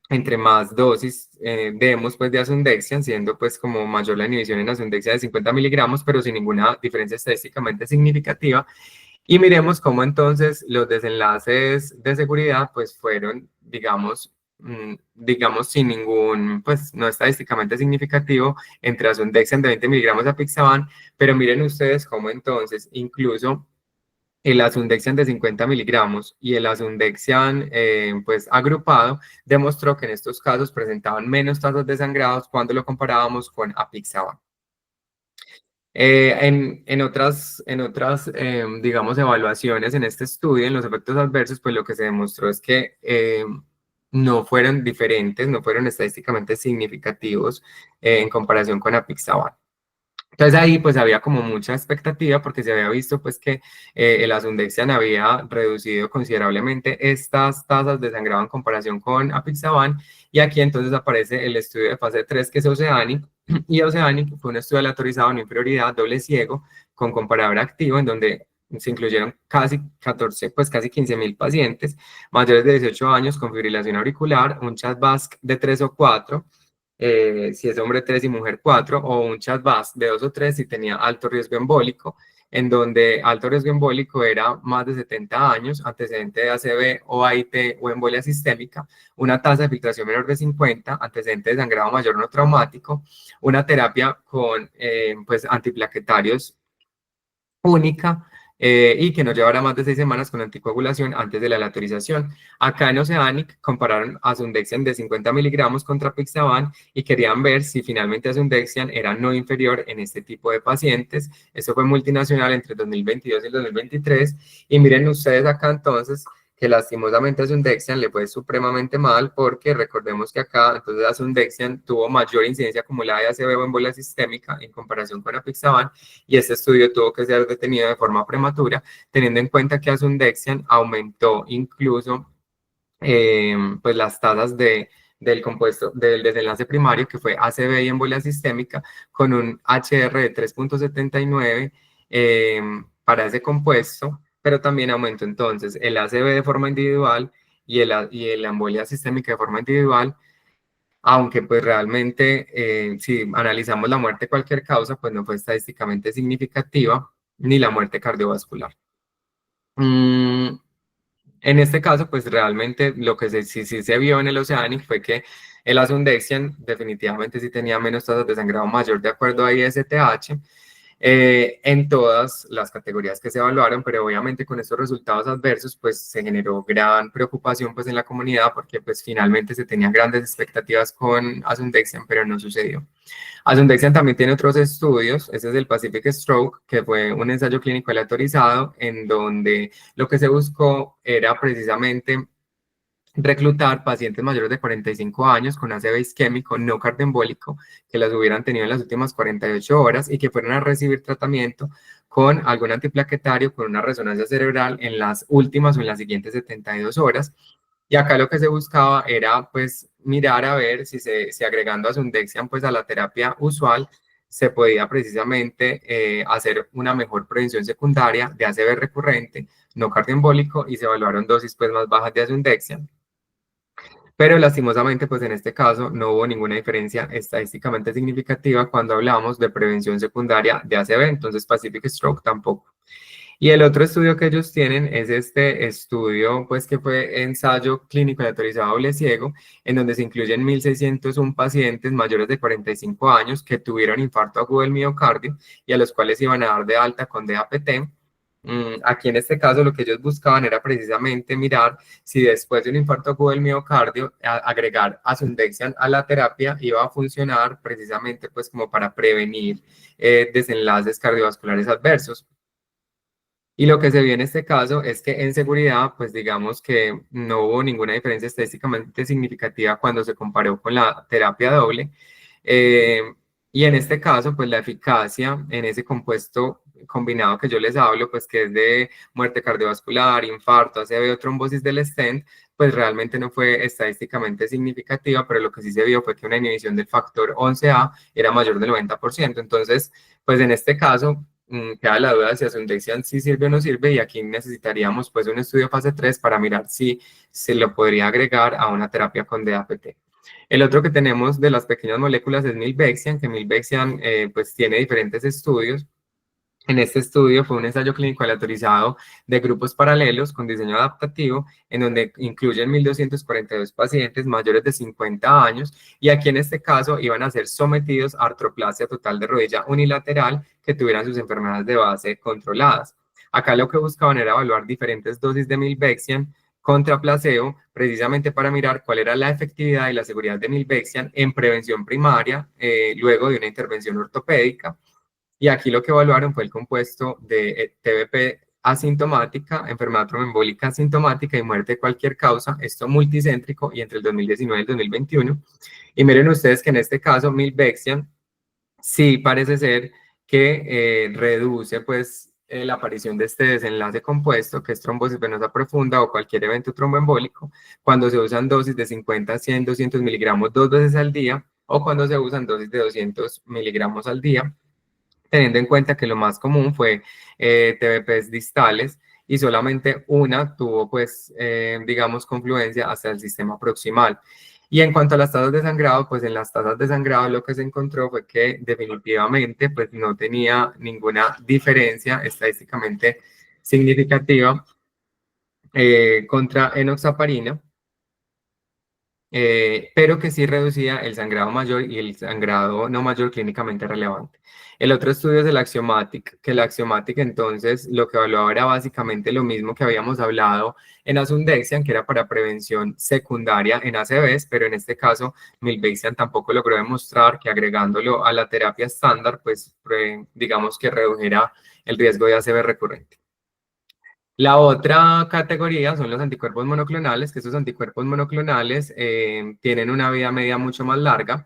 entre más dosis demos pues de asundexian, siendo pues como mayor la inhibición en asundexian de 50 miligramos, pero sin ninguna diferencia estadísticamente significativa. Y miremos cómo entonces los desenlaces de seguridad pues fueron, digamos sin ningún, pues no estadísticamente significativo entre asundexian de 20 miligramos a Apixaban, pero miren ustedes cómo entonces incluso el asundexian de 50 miligramos y el asundexian pues agrupado demostró que en estos casos presentaban menos tasas de sangrados cuando lo comparábamos con Apixaban. Digamos, evaluaciones en este estudio, en los efectos adversos, pues lo que se demostró es que no fueron diferentes, no fueron estadísticamente significativos en comparación con Apixaban. Entonces ahí pues había como mucha expectativa porque se había visto pues que el asundexian había reducido considerablemente estas tasas de sangrado en comparación con Apixaban, y aquí entonces aparece el estudio de fase 3 que es Oceanic, y Oceanic fue un estudio aleatorizado en inferioridad doble ciego con comparador activo en donde se incluyeron casi 14, pues casi 15.000 pacientes mayores de 18 años con fibrilación auricular, un CHA2-VASc de 3 o 4, si es hombre 3 y mujer 4, o un CHA2-VASc de 2 o 3 si tenía alto riesgo embólico, en donde alto riesgo embólico era más de 70 años, antecedente de ACV o AIT o embolia sistémica, una tasa de filtración menor de 50, antecedente de sangrado mayor no traumático, una terapia con pues antiplaquetarios única, y que no llevara más de 6 semanas con anticoagulación antes de la laterización. Acá en Oceanic compararon Asundexian de 50 miligramos contra Pixaban y querían ver si finalmente Asundexian era no inferior en este tipo de pacientes. Esto fue multinacional entre el 2022 y el 2023. Y miren ustedes acá entonces que lastimosamente a Asundexian le fue supremamente mal, porque recordemos que acá entonces Asundexian tuvo mayor incidencia acumulada de ACV o embolia sistémica en comparación con Apixaban, y este estudio tuvo que ser detenido de forma prematura, teniendo en cuenta que Asundexian aumentó incluso pues las tasas del compuesto del desenlace primario, que fue ACV y embolia sistémica, con un HR de 3.79 para ese compuesto, pero también aumentó entonces el ACV de forma individual y la embolia sistémica de forma individual, aunque pues realmente si analizamos la muerte de cualquier causa, pues no fue estadísticamente significativa ni la muerte cardiovascular. Mm, en este caso, pues realmente lo que sí se vio en el Oceanic fue que el asundexian definitivamente sí tenía menos tasas de sangrado mayor de acuerdo a ISTH en todas las categorías que se evaluaron, pero obviamente con estos resultados adversos pues se generó gran preocupación pues en la comunidad porque pues finalmente se tenían grandes expectativas con asundexian, pero no sucedió. Asundexian también tiene otros estudios, ese es el Pacific Stroke, que fue un ensayo clínico aleatorizado en donde lo que se buscó era precisamente reclutar pacientes mayores de 45 años con ACV isquémico no cardioembólico que las hubieran tenido en las últimas 48 horas y que fueran a recibir tratamiento con algún antiplaquetario con una resonancia cerebral en las últimas o en las siguientes 72 horas. Y acá lo que se buscaba era pues mirar a ver si agregando asundexian pues a la terapia usual se podía precisamente hacer una mejor prevención secundaria de ACV recurrente no cardioembólico y se evaluaron dosis pues más bajas de asundexian. Pero lastimosamente, pues en este caso no hubo ninguna diferencia estadísticamente significativa cuando hablamos de prevención secundaria de ACV, entonces Pacific Stroke tampoco. Y el otro estudio que ellos tienen es este estudio, pues que fue ensayo clínico aleatorizado doble ciego, en donde se incluyen 1.601 pacientes mayores de 45 años que tuvieron infarto agudo del miocardio y a los cuales iban a dar de alta con DAPT. Aquí en este caso lo que ellos buscaban era precisamente mirar si después de un infarto agudo del miocardio agregar asundexian a la terapia iba a funcionar precisamente pues como para prevenir desenlaces cardiovasculares adversos. Y lo que se vio en este caso es que en seguridad, pues digamos que no hubo ninguna diferencia estadísticamente significativa cuando se comparó con la terapia doble. Eh, y en este caso, pues la eficacia en ese compuesto combinado que yo les hablo, pues que es de muerte cardiovascular, infarto, ACV o trombosis del stent, pues realmente no fue estadísticamente significativa, pero lo que sí se vio fue que una inhibición del factor 11A era mayor del 90%. Entonces, pues en este caso, queda la duda de si asundexian sí sirve o no sirve y aquí necesitaríamos pues un estudio fase 3 para mirar si se lo podría agregar a una terapia con DAPT. El otro que tenemos de las pequeñas moléculas es milvexian, que milvexian pues tiene diferentes estudios. En este estudio fue un ensayo clínico aleatorizado de grupos paralelos con diseño adaptativo, en donde incluyen 1.242 pacientes mayores de 50 años y aquí en este caso iban a ser sometidos a artroplasia total de rodilla unilateral que tuvieran sus enfermedades de base controladas. Acá lo que buscaban era evaluar diferentes dosis de milvexian contra placebo, precisamente para mirar cuál era la efectividad y la seguridad de milvexian en prevención primaria luego de una intervención ortopédica. Y aquí lo que evaluaron fue el compuesto de TBP asintomática, enfermedad tromboembólica asintomática y muerte de cualquier causa, esto multicéntrico y entre el 2019 y el 2021. Y miren ustedes que en este caso milvexian sí parece ser que reduce pues la aparición de este desenlace compuesto, que es trombosis venosa profunda o cualquier evento tromboembólico, cuando se usan dosis de 50, 100, 200 miligramos 2 veces al día o cuando se usan dosis de 200 miligramos al día, teniendo en cuenta que lo más común fue TBPs distales y solamente una tuvo, pues, digamos, confluencia hacia el sistema proximal. Y en cuanto a las tasas de sangrado, pues en las tasas de sangrado lo que se encontró fue que definitivamente pues no tenía ninguna diferencia estadísticamente significativa contra enoxaparina, pero que sí reducía el sangrado mayor y el sangrado no mayor clínicamente relevante. El otro estudio es el Axiomatic, que el Axiomatic entonces lo que evaluaba era básicamente lo mismo que habíamos hablado en asundexian, que era para prevención secundaria en ACVs, pero en este caso milvexian tampoco logró demostrar que agregándolo a la terapia estándar, pues digamos que redujera el riesgo de ACV recurrente. La otra categoría son los anticuerpos monoclonales, que estos anticuerpos monoclonales tienen una vida media mucho más larga.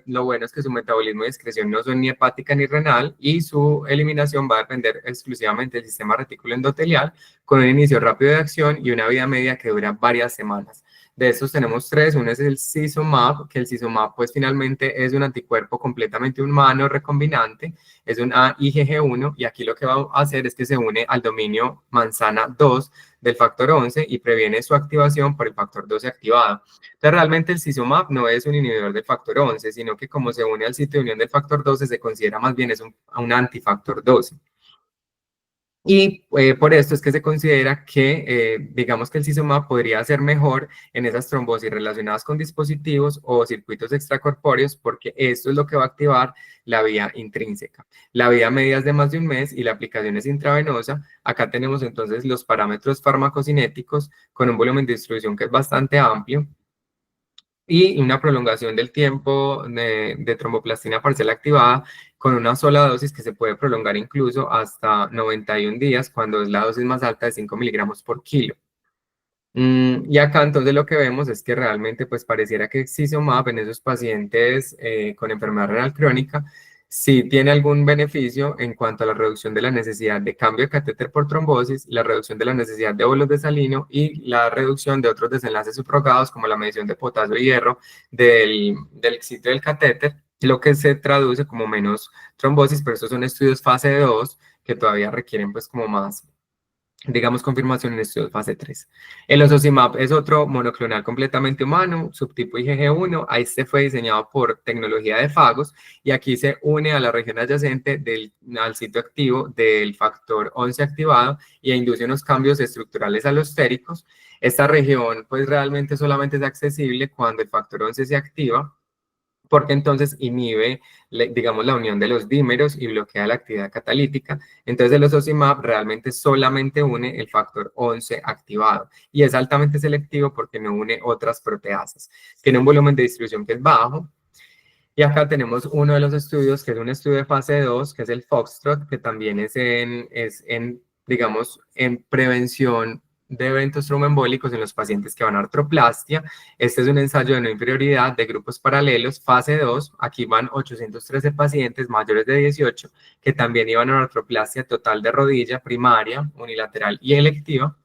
Lo bueno es que su metabolismo y excreción no son ni hepática ni renal y su eliminación va a depender exclusivamente del sistema retículo endotelial con un inicio rápido de acción y una vida media que dura varias semanas. De estos tenemos tres. Uno es el Sisomab, que el Sisomab pues finalmente es un anticuerpo completamente humano recombinante, es un IgG1 y aquí lo que va a hacer es que se une al dominio manzana 2 del factor 11 y previene su activación por el factor 12 activado. Entonces realmente el Sisomab no es un inhibidor del factor 11, sino que como se une al sitio de unión del factor 12 se considera más bien es un antifactor 12. Y por esto es que se considera que, digamos que el Sisomab podría ser mejor en esas trombosis relacionadas con dispositivos o circuitos extracorpóreos, porque esto es lo que va a activar la vía intrínseca. La vía media es de más de un mes y la aplicación es intravenosa. Acá tenemos entonces los parámetros farmacocinéticos con un volumen de distribución que es bastante amplio y una prolongación del tiempo de tromboplastina parcial activada con una sola dosis que se puede prolongar incluso hasta 91 días cuando es la dosis más alta de 5 miligramos por kilo. Y acá entonces lo que vemos es que realmente pues pareciera que Sisomab en esos pacientes con enfermedad renal crónica sí tiene algún beneficio en cuanto a la reducción de la necesidad de cambio de catéter por trombosis, la reducción de la necesidad de bolos de salino y la reducción de otros desenlaces subrogados como la medición de potasio y hierro del sitio del catéter, lo que se traduce como menos trombosis, pero estos son estudios fase 2 que todavía requieren pues como más, digamos, confirmación en estudios fase 3. El osocimab es otro monoclonal completamente humano, subtipo IgG1. Este fue diseñado por tecnología de fagos y aquí se une a la región adyacente al sitio activo del factor 11 activado y induce unos cambios estructurales alostéricos. Esta región pues realmente solamente es accesible cuando el factor 11 se activa, porque entonces inhibe, digamos, la unión de los dímeros y bloquea la actividad catalítica. Entonces el osocimab realmente solamente une el factor 11 activado y es altamente selectivo porque no une otras proteasas. Tiene un volumen de distribución que es bajo. Y acá tenemos uno de los estudios, que es un estudio de fase 2, que es el Foxtrot, que también es en digamos, en prevención de eventos tromboembólicos en los pacientes que van a artroplastia. Este es un ensayo de no inferioridad de grupos paralelos, fase 2. Aquí van 813 pacientes mayores de 18 que también iban a artroplastia total de rodilla, primaria, unilateral y electiva.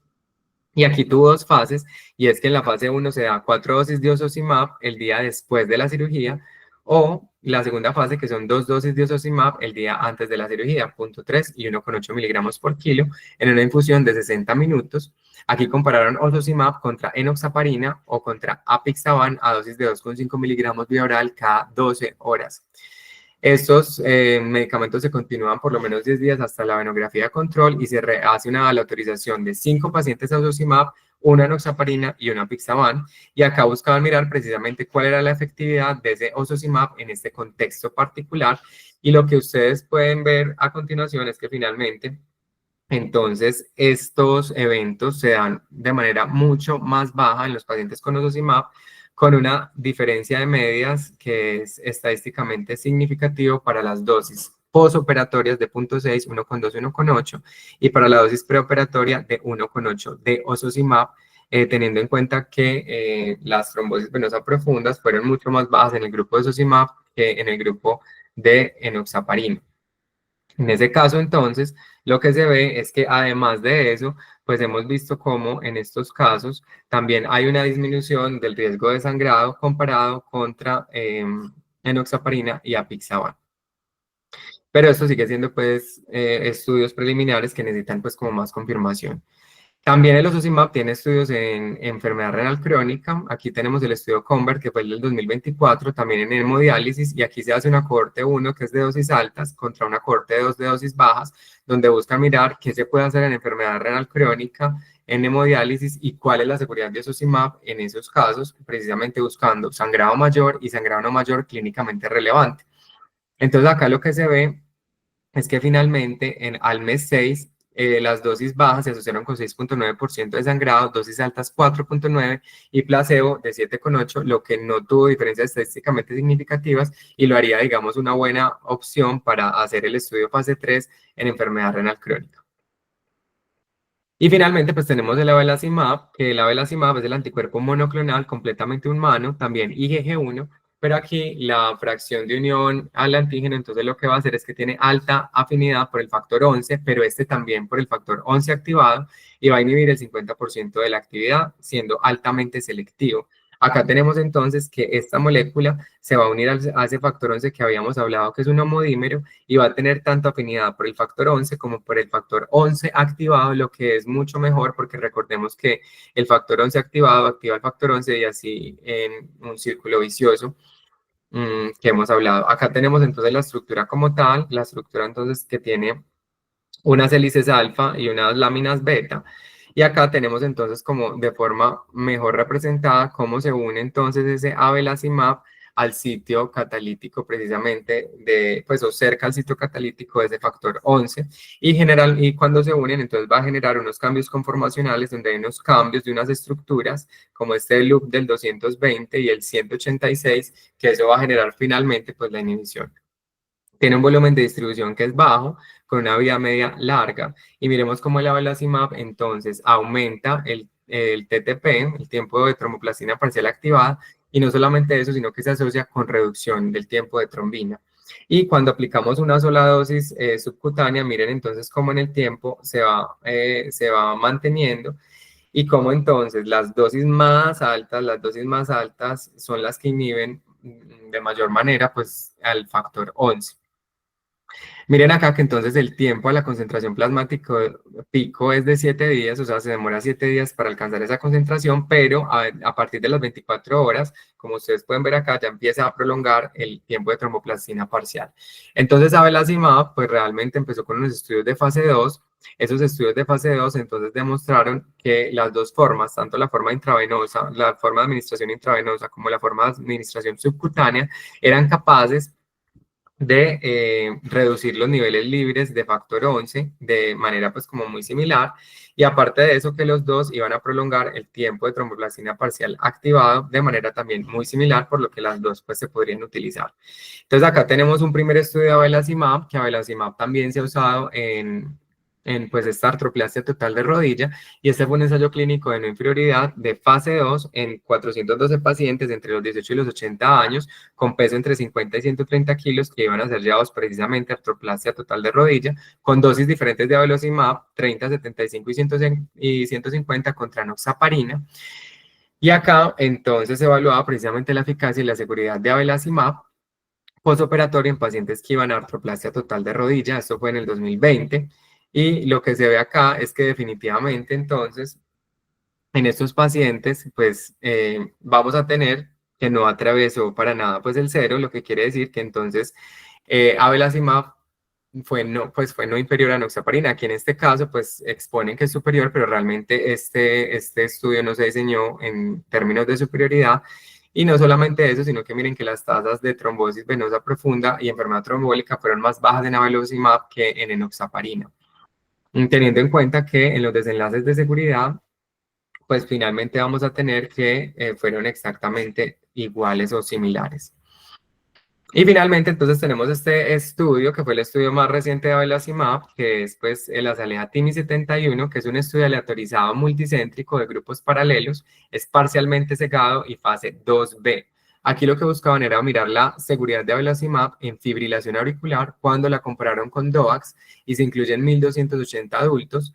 Y aquí tuvo dos fases, y es que en la fase 1 se da 4 dosis de osocimab el día después de la cirugía, o la segunda fase, que son 2 dosis de osocimab el día antes de la cirugía, 0.3 y 1,8 miligramos por kilo, en una infusión de 60 minutos. Aquí compararon osocimab contra enoxaparina o contra apixaban a dosis de 2,5 miligramos vía oral cada 12 horas. Estos medicamentos se continúan por lo menos 10 días hasta la venografía de control y se hace una autorización de 5 pacientes a osocimab, una enoxaparina y una apixaban. Y acá buscaban mirar precisamente cuál era la efectividad de ese osocimab en este contexto particular. Y lo que ustedes pueden ver a continuación es que finalmente, entonces, estos eventos se dan de manera mucho más baja en los pacientes con osocimab, con una diferencia de medias que es estadísticamente significativo para las dosis posoperatorias de 0.6, 1,2, 1,8 y para la dosis preoperatoria de 1,8 de osocimab, teniendo en cuenta que las trombosis venosas profundas fueron mucho más bajas en el grupo de osocimab que en el grupo de enoxaparina. En ese caso, entonces, lo que se ve es que además de eso, pues hemos visto cómo en estos casos también hay una disminución del riesgo de sangrado comparado contra enoxaparina y apixaban. Pero esto sigue siendo pues estudios preliminares que necesitan pues como más confirmación. También el osocimab tiene estudios en enfermedad renal crónica. Aquí tenemos el estudio CONVERT, que fue el del 2024, también en hemodiálisis, y aquí se hace una cohorte 1, que es de dosis altas, contra una cohorte 2 de dosis bajas, donde busca mirar qué se puede hacer en enfermedad renal crónica, en hemodiálisis, y cuál es la seguridad de osocimab en esos casos, precisamente buscando sangrado mayor y sangrado no mayor clínicamente relevante. Entonces acá lo que se ve es que finalmente al mes 6 las dosis bajas se asociaron con 6,9% de sangrado, dosis altas 4,9% y placebo de 7,8%, lo que no tuvo diferencias estadísticamente significativas y lo haría, digamos, una buena opción para hacer el estudio fase 3 en enfermedad renal crónica. Y finalmente, pues tenemos el abelacimab, que el abelacimab es el anticuerpo monoclonal completamente humano, también IgG1, pero aquí la fracción de unión al antígeno, entonces lo que va a hacer es que tiene alta afinidad por el factor 11, pero este también por el factor 11 activado, y va a inhibir el 50% de la actividad, siendo altamente selectivo. Acá tenemos entonces que esta molécula se va a unir a ese factor 11 que habíamos hablado, que es un homodímero, y va a tener tanto afinidad por el factor 11 como por el factor 11 activado, lo que es mucho mejor porque recordemos que el factor 11 activado activa el factor 11 y así en un círculo vicioso que hemos hablado. Acá tenemos entonces la estructura como tal, la estructura entonces que tiene unas hélices alfa y unas láminas beta. Y acá tenemos entonces como de forma mejor representada cómo se une entonces ese abelacimab al sitio catalítico precisamente de, pues o cerca al sitio catalítico de ese factor 11 y cuando se unen entonces va a generar unos cambios conformacionales donde hay unos cambios de unas estructuras como este loop del 220 y el 186 que eso va a generar finalmente pues la inhibición. Tiene un volumen de distribución que es bajo, con una vida media larga. Y miremos cómo el abelacimab entonces aumenta el TTP, el tiempo de tromboplastina parcial activada, y no solamente eso, sino que se asocia con reducción del tiempo de trombina. Y cuando aplicamos una sola dosis subcutánea, miren entonces cómo en el tiempo se va manteniendo y cómo entonces las dosis más altas son las que inhiben de mayor manera pues al factor 11. Miren acá que entonces el tiempo a la concentración plasmático pico es de 7 días, o sea, se demora 7 días para alcanzar esa concentración, pero a partir de las 24 horas, como ustedes pueden ver acá, ya empieza a prolongar el tiempo de tromboplastina parcial. Entonces, abelacimab, pues realmente empezó con unos estudios de fase 2. Esos estudios de fase 2 entonces demostraron que las dos formas, tanto la forma intravenosa, la forma de administración intravenosa como la forma de administración subcutánea, eran capaces de reducir los niveles libres de factor 11 de manera pues como muy similar y aparte de eso que los dos iban a prolongar el tiempo de tromboplastina parcial activado de manera también muy similar por lo que las dos pues se podrían utilizar. Entonces acá tenemos un primer estudio de abelacimab, que abelacimab también se ha usado en pues esta artroplasia total de rodilla y este fue un ensayo clínico de no inferioridad de fase 2 en 412 pacientes entre los 18 y los 80 años con peso entre 50 y 130 kilos que iban a ser llevados precisamente a artroplasia total de rodilla con dosis diferentes de abelacimab 30, 75 y 150 contra noxaparina. Y acá entonces se evaluaba precisamente la eficacia y la seguridad de abelacimab postoperatorio en pacientes que iban a artroplasia total de rodilla, esto fue en el 2020, y lo que se ve acá es que definitivamente entonces en estos pacientes pues vamos a tener que no atravesó para nada pues el cero, lo que quiere decir que entonces abelacimab pues fue no inferior a noxaparina. Aquí en este caso, pues exponen que es superior, pero realmente este estudio no se diseñó en términos de superioridad. Y no solamente eso, sino que miren que las tasas de trombosis venosa profunda y enfermedad trombólica fueron más bajas en abelacimab que en enoxaparina. Teniendo en cuenta que en los desenlaces de seguridad, pues finalmente vamos a tener que fueron exactamente iguales o similares. Y finalmente, entonces tenemos este estudio, que fue el estudio más reciente de abelacimab, que es pues el Azalea TIMI 71, que es un estudio aleatorizado multicéntrico de grupos paralelos, es parcialmente cegado y fase 2B. Aquí lo que buscaban era mirar la seguridad de abelacimab en fibrilación auricular cuando la compararon con DOACs y se incluyen 1.280 adultos.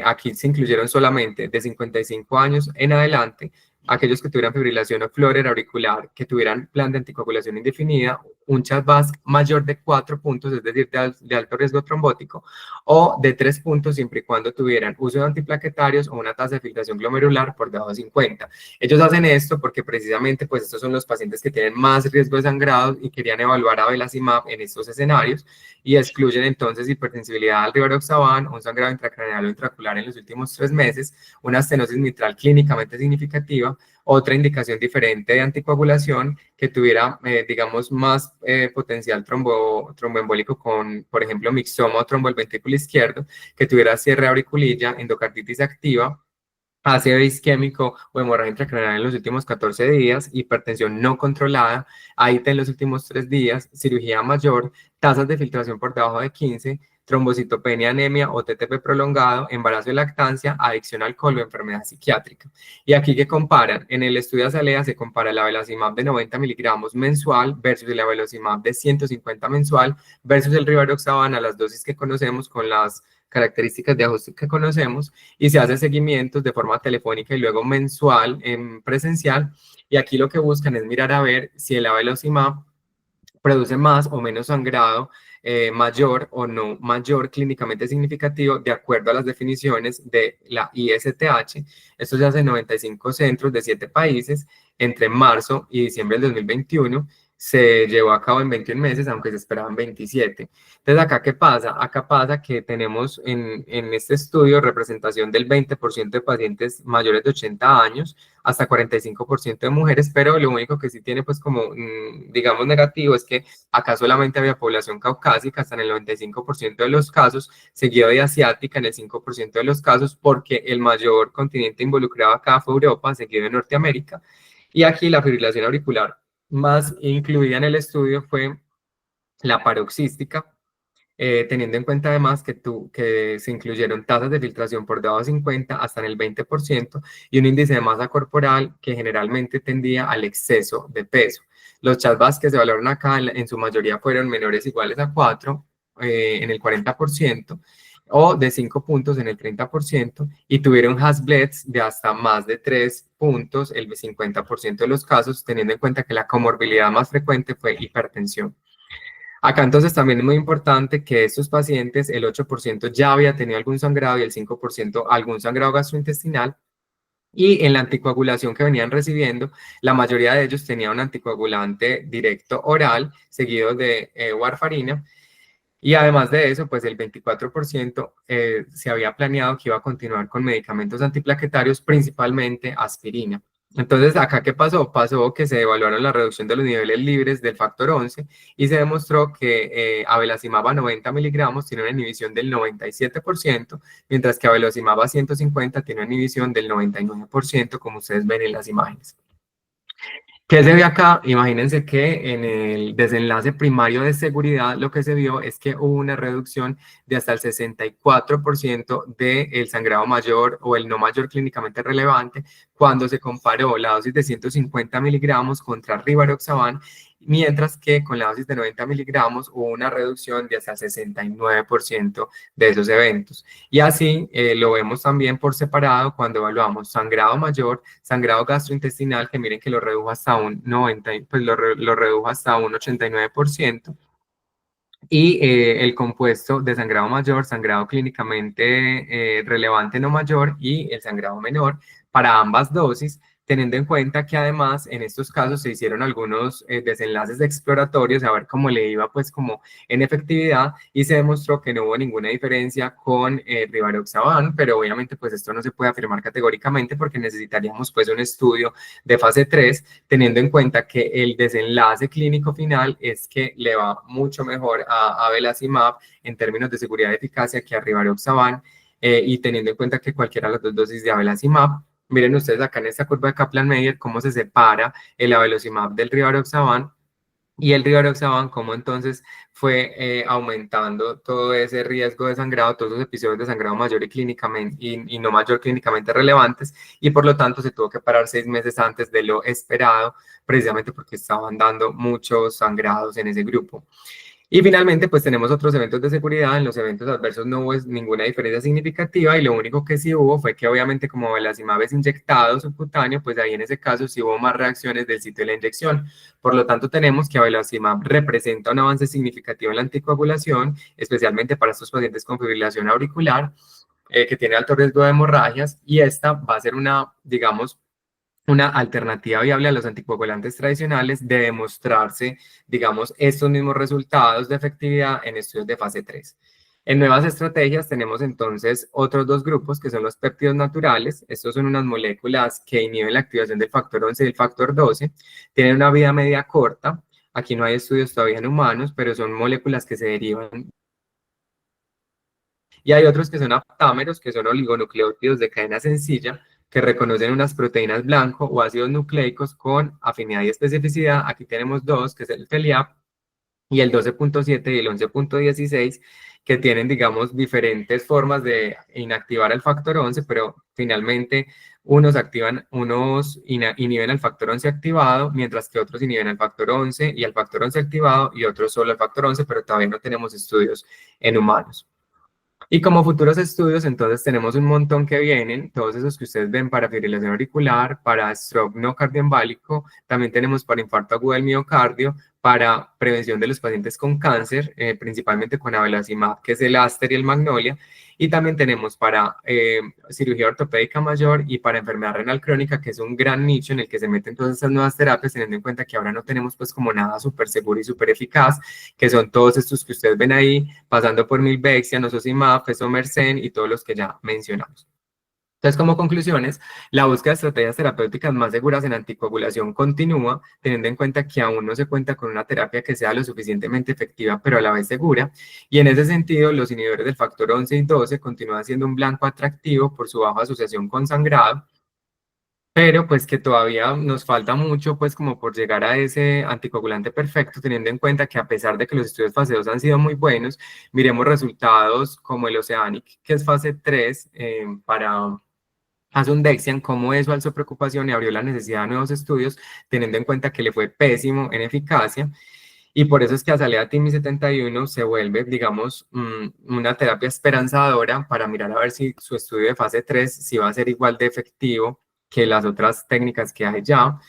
Aquí se incluyeron solamente de 55 años en adelante aquellos que tuvieran fibrilación o flórera auricular, que tuvieran plan de anticoagulación indefinida, un CHA2-VASc mayor de 4 puntos, es decir, de alto riesgo trombótico, o de 3 puntos siempre y cuando tuvieran uso de antiplaquetarios o una tasa de filtración glomerular por debajo de 50. Ellos hacen esto porque precisamente pues estos son los pacientes que tienen más riesgo de sangrado y querían evaluar a abelacimab en estos escenarios y excluyen entonces hipersensibilidad al rivaroxaban, un sangrado intracraneal o intraocular en los últimos 3 meses, una estenosis mitral clínicamente significativa, otra indicación diferente de anticoagulación que tuviera, digamos, más potencial tromboembólico con, por ejemplo, mixoma o trombo del ventrículo izquierdo, que tuviera cierre auriculilla, endocarditis activa, ácido isquémico o hemorragia intracraneal en los últimos 14 días, hipertensión no controlada, AIT en los últimos 3 días, cirugía mayor, tasas de filtración por debajo de 15, trombocitopenia, anemia o TTP prolongado, embarazo y lactancia, adicción al alcohol o enfermedad psiquiátrica. Y aquí que comparan, en el estudio Azalea se compara la velocimab de 90 miligramos mensual versus la velocimab de 150 mensual versus el rivaroxaban a las dosis que conocemos con las características de ajuste que conocemos y se hace seguimientos de forma telefónica y luego mensual en presencial. Y aquí lo que buscan es mirar a ver si el avelocimab produce más o menos sangrado, mayor o no mayor clínicamente significativo de acuerdo a las definiciones de la ISTH. Esto se hace en 95 centros de 7 países entre marzo y diciembre del 2021. Se llevó a cabo en 21 meses, aunque se esperaban 27. Entonces, ¿acá qué pasa? Acá pasa que tenemos en este estudio representación del 20% de pacientes mayores de 80 años, hasta 45% de mujeres, pero lo único que sí tiene pues como, digamos, negativo es que acá solamente había población caucásica hasta en el 95% de los casos, seguido de asiática en el 5% de los casos, porque el mayor continente involucrado acá fue Europa, seguido de Norteamérica, y aquí la fibrilación auricular más incluida en el estudio fue la paroxística, teniendo en cuenta además que se incluyeron tasas de filtración por debajo de 50 hasta en el 20% y un índice de masa corporal que generalmente tendía al exceso de peso. Los CHADS que se valoraron acá en su mayoría fueron menores o iguales a 4 en el 40% o de 5 puntos en el 30% y tuvieron Hasbleds de hasta más de 3 puntos el 50% de los casos, teniendo en cuenta que la comorbilidad más frecuente fue hipertensión. Acá entonces también es muy importante que estos pacientes, el 8% ya había tenido algún sangrado y el 5% algún sangrado gastrointestinal. Y en la anticoagulación que venían recibiendo, la mayoría de ellos tenía un anticoagulante directo oral, seguido de warfarina. Y además de eso, pues el 24% se había planeado que iba a continuar con medicamentos antiplaquetarios, principalmente aspirina. Entonces, ¿acá qué pasó? Pasó que se evaluaron la reducción de los niveles libres del factor 11 y se demostró que abelacimab a 90 miligramos tiene una inhibición del 97%, mientras que abelacimab a 150 tiene una inhibición del 99%, como ustedes ven en las imágenes. ¿Qué se ve acá? Imagínense que en el desenlace primario de seguridad lo que se vio es que hubo una reducción de hasta el 64% del sangrado mayor o el no mayor clínicamente relevante cuando se comparó la dosis de 150 miligramos contra rivaroxaban, mientras que con la dosis de 90 miligramos hubo una reducción de hasta el 69% de esos eventos. Y así lo vemos también por separado cuando evaluamos sangrado mayor, sangrado gastrointestinal, que miren que lo redujo hasta un 90, pues lo redujo hasta un 89%. Y el compuesto de sangrado mayor, sangrado clínicamente relevante no mayor y el sangrado menor para ambas dosis, teniendo en cuenta que además en estos casos se hicieron algunos desenlaces exploratorios a ver cómo le iba pues como en efectividad y se demostró que no hubo ninguna diferencia con rivaroxaban, pero obviamente pues esto no se puede afirmar categóricamente porque necesitaríamos pues un estudio de fase 3 teniendo en cuenta que el desenlace clínico final es que le va mucho mejor a abelacimab en términos de seguridad y eficacia que a rivaroxaban y teniendo en cuenta que cualquiera de las dos dosis de abelacimab. Miren ustedes acá en esta curva de Kaplan-Meier cómo se separa el abelacimab del rivaroxaban y el rivaroxaban, cómo entonces fue aumentando todo ese riesgo de sangrado, todos los episodios de sangrado mayor y, clínicamente, y no mayor clínicamente relevantes, y por lo tanto se tuvo que parar 6 meses antes de lo esperado, precisamente porque estaban dando muchos sangrados en ese grupo. Y finalmente, pues tenemos otros eventos de seguridad. En los eventos adversos no hubo ninguna diferencia significativa y lo único que sí hubo fue que obviamente como abelacimab es inyectado subcutáneo, pues ahí en ese caso sí hubo más reacciones del sitio de la inyección. Por lo tanto, tenemos que abelacimab representa un avance significativo en la anticoagulación, especialmente para estos pacientes con fibrilación auricular, que tiene alto riesgo de hemorragias y esta va a ser una, digamos, una alternativa viable a los anticoagulantes tradicionales de demostrarse, digamos, estos mismos resultados de efectividad en estudios de fase 3. En nuevas estrategias tenemos entonces otros dos grupos que son los péptidos naturales. Estos son unas moléculas que inhiben la activación del factor 11 y del factor 12. Tienen una vida media corta. Aquí no hay estudios todavía en humanos, pero son moléculas que se derivan. Y hay otros que son aptámeros, que son oligonucleótidos de cadena sencilla, que reconocen unas proteínas blanco o ácidos nucleicos con afinidad y especificidad. Aquí tenemos dos, que es el FELIAP y el 12.7 y el 11.16, que tienen, digamos, diferentes formas de inactivar el factor 11, pero finalmente unos inhiben el factor 11 activado, mientras que otros inhiben el factor 11 y el factor 11 activado, y otros solo el factor 11, pero todavía no tenemos estudios en humanos. Y como futuros estudios, entonces tenemos un montón que vienen, todos esos que ustedes ven para fibrilación auricular, para stroke no cardioembálico, también tenemos para infarto agudo del miocardio, para prevención de los pacientes con cáncer, principalmente con abelacimab, que es el Aster y el Magnolia, y también tenemos para cirugía ortopédica mayor y para enfermedad renal crónica, que es un gran nicho en el que se meten todas estas nuevas terapias, teniendo en cuenta que ahora no tenemos pues como nada súper seguro y súper eficaz, que son todos estos que ustedes ven ahí, pasando por milvexian, nosozimab, fesomersen y todos los que ya mencionamos. Entonces, como conclusiones, la búsqueda de estrategias terapéuticas más seguras en anticoagulación continúa, teniendo en cuenta que aún no se cuenta con una terapia que sea lo suficientemente efectiva, pero a la vez segura. Y en ese sentido, los inhibidores del factor 11 y 12 continúan siendo un blanco atractivo por su baja asociación con sangrado, pero pues que todavía nos falta mucho pues como por llegar a ese anticoagulante perfecto, teniendo en cuenta que a pesar de que los estudios fase 2 han sido muy buenos, miremos resultados como el Oceanic, que es fase 3 para Asundexian, cómo eso alzó preocupación y abrió la necesidad de nuevos estudios, teniendo en cuenta que le fue pésimo en eficacia. Y por eso es que Azalea Timi 71 se vuelve, digamos, una terapia esperanzadora para mirar a ver si su estudio de fase 3 si va a ser igual de efectivo que las otras técnicas que hay ya.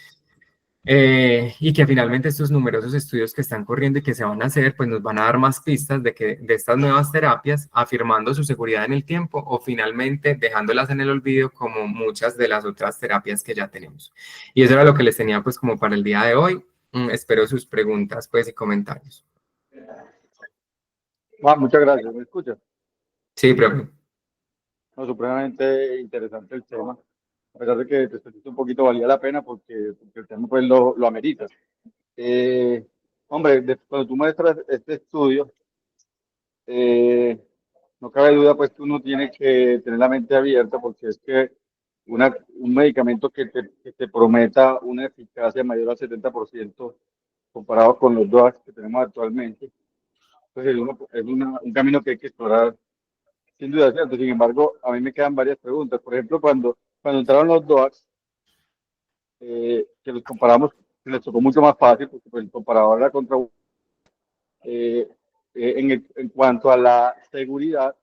Y que finalmente estos numerosos estudios que están corriendo y que se van a hacer, pues nos van a dar más pistas de estas nuevas terapias, afirmando su seguridad en el tiempo o finalmente dejándolas en el olvido como muchas de las otras terapias que ya tenemos. Y eso era lo que les tenía pues como para el día de hoy. Espero sus preguntas pues y comentarios. Muchas gracias. ¿Me escuchas? Sí, profe. No, supremamente interesante el tema. A pesar de que te expliqué un poquito, valía la pena porque el tema pues lo amerita. Hombre, cuando tú muestras este estudio, eh, no cabe duda pues que uno tiene que tener la mente abierta porque es que un medicamento que te prometa una eficacia mayor al 70% comparado con los drugs que tenemos actualmente, pues un camino que hay que explorar sin duda, es cierto. Sin embargo, a mí me quedan varias preguntas. Por ejemplo, cuando entraron los DOACs, que los comparamos, les tocó mucho más fácil porque pues, el comparador era contra eh, en cuanto a la seguridad,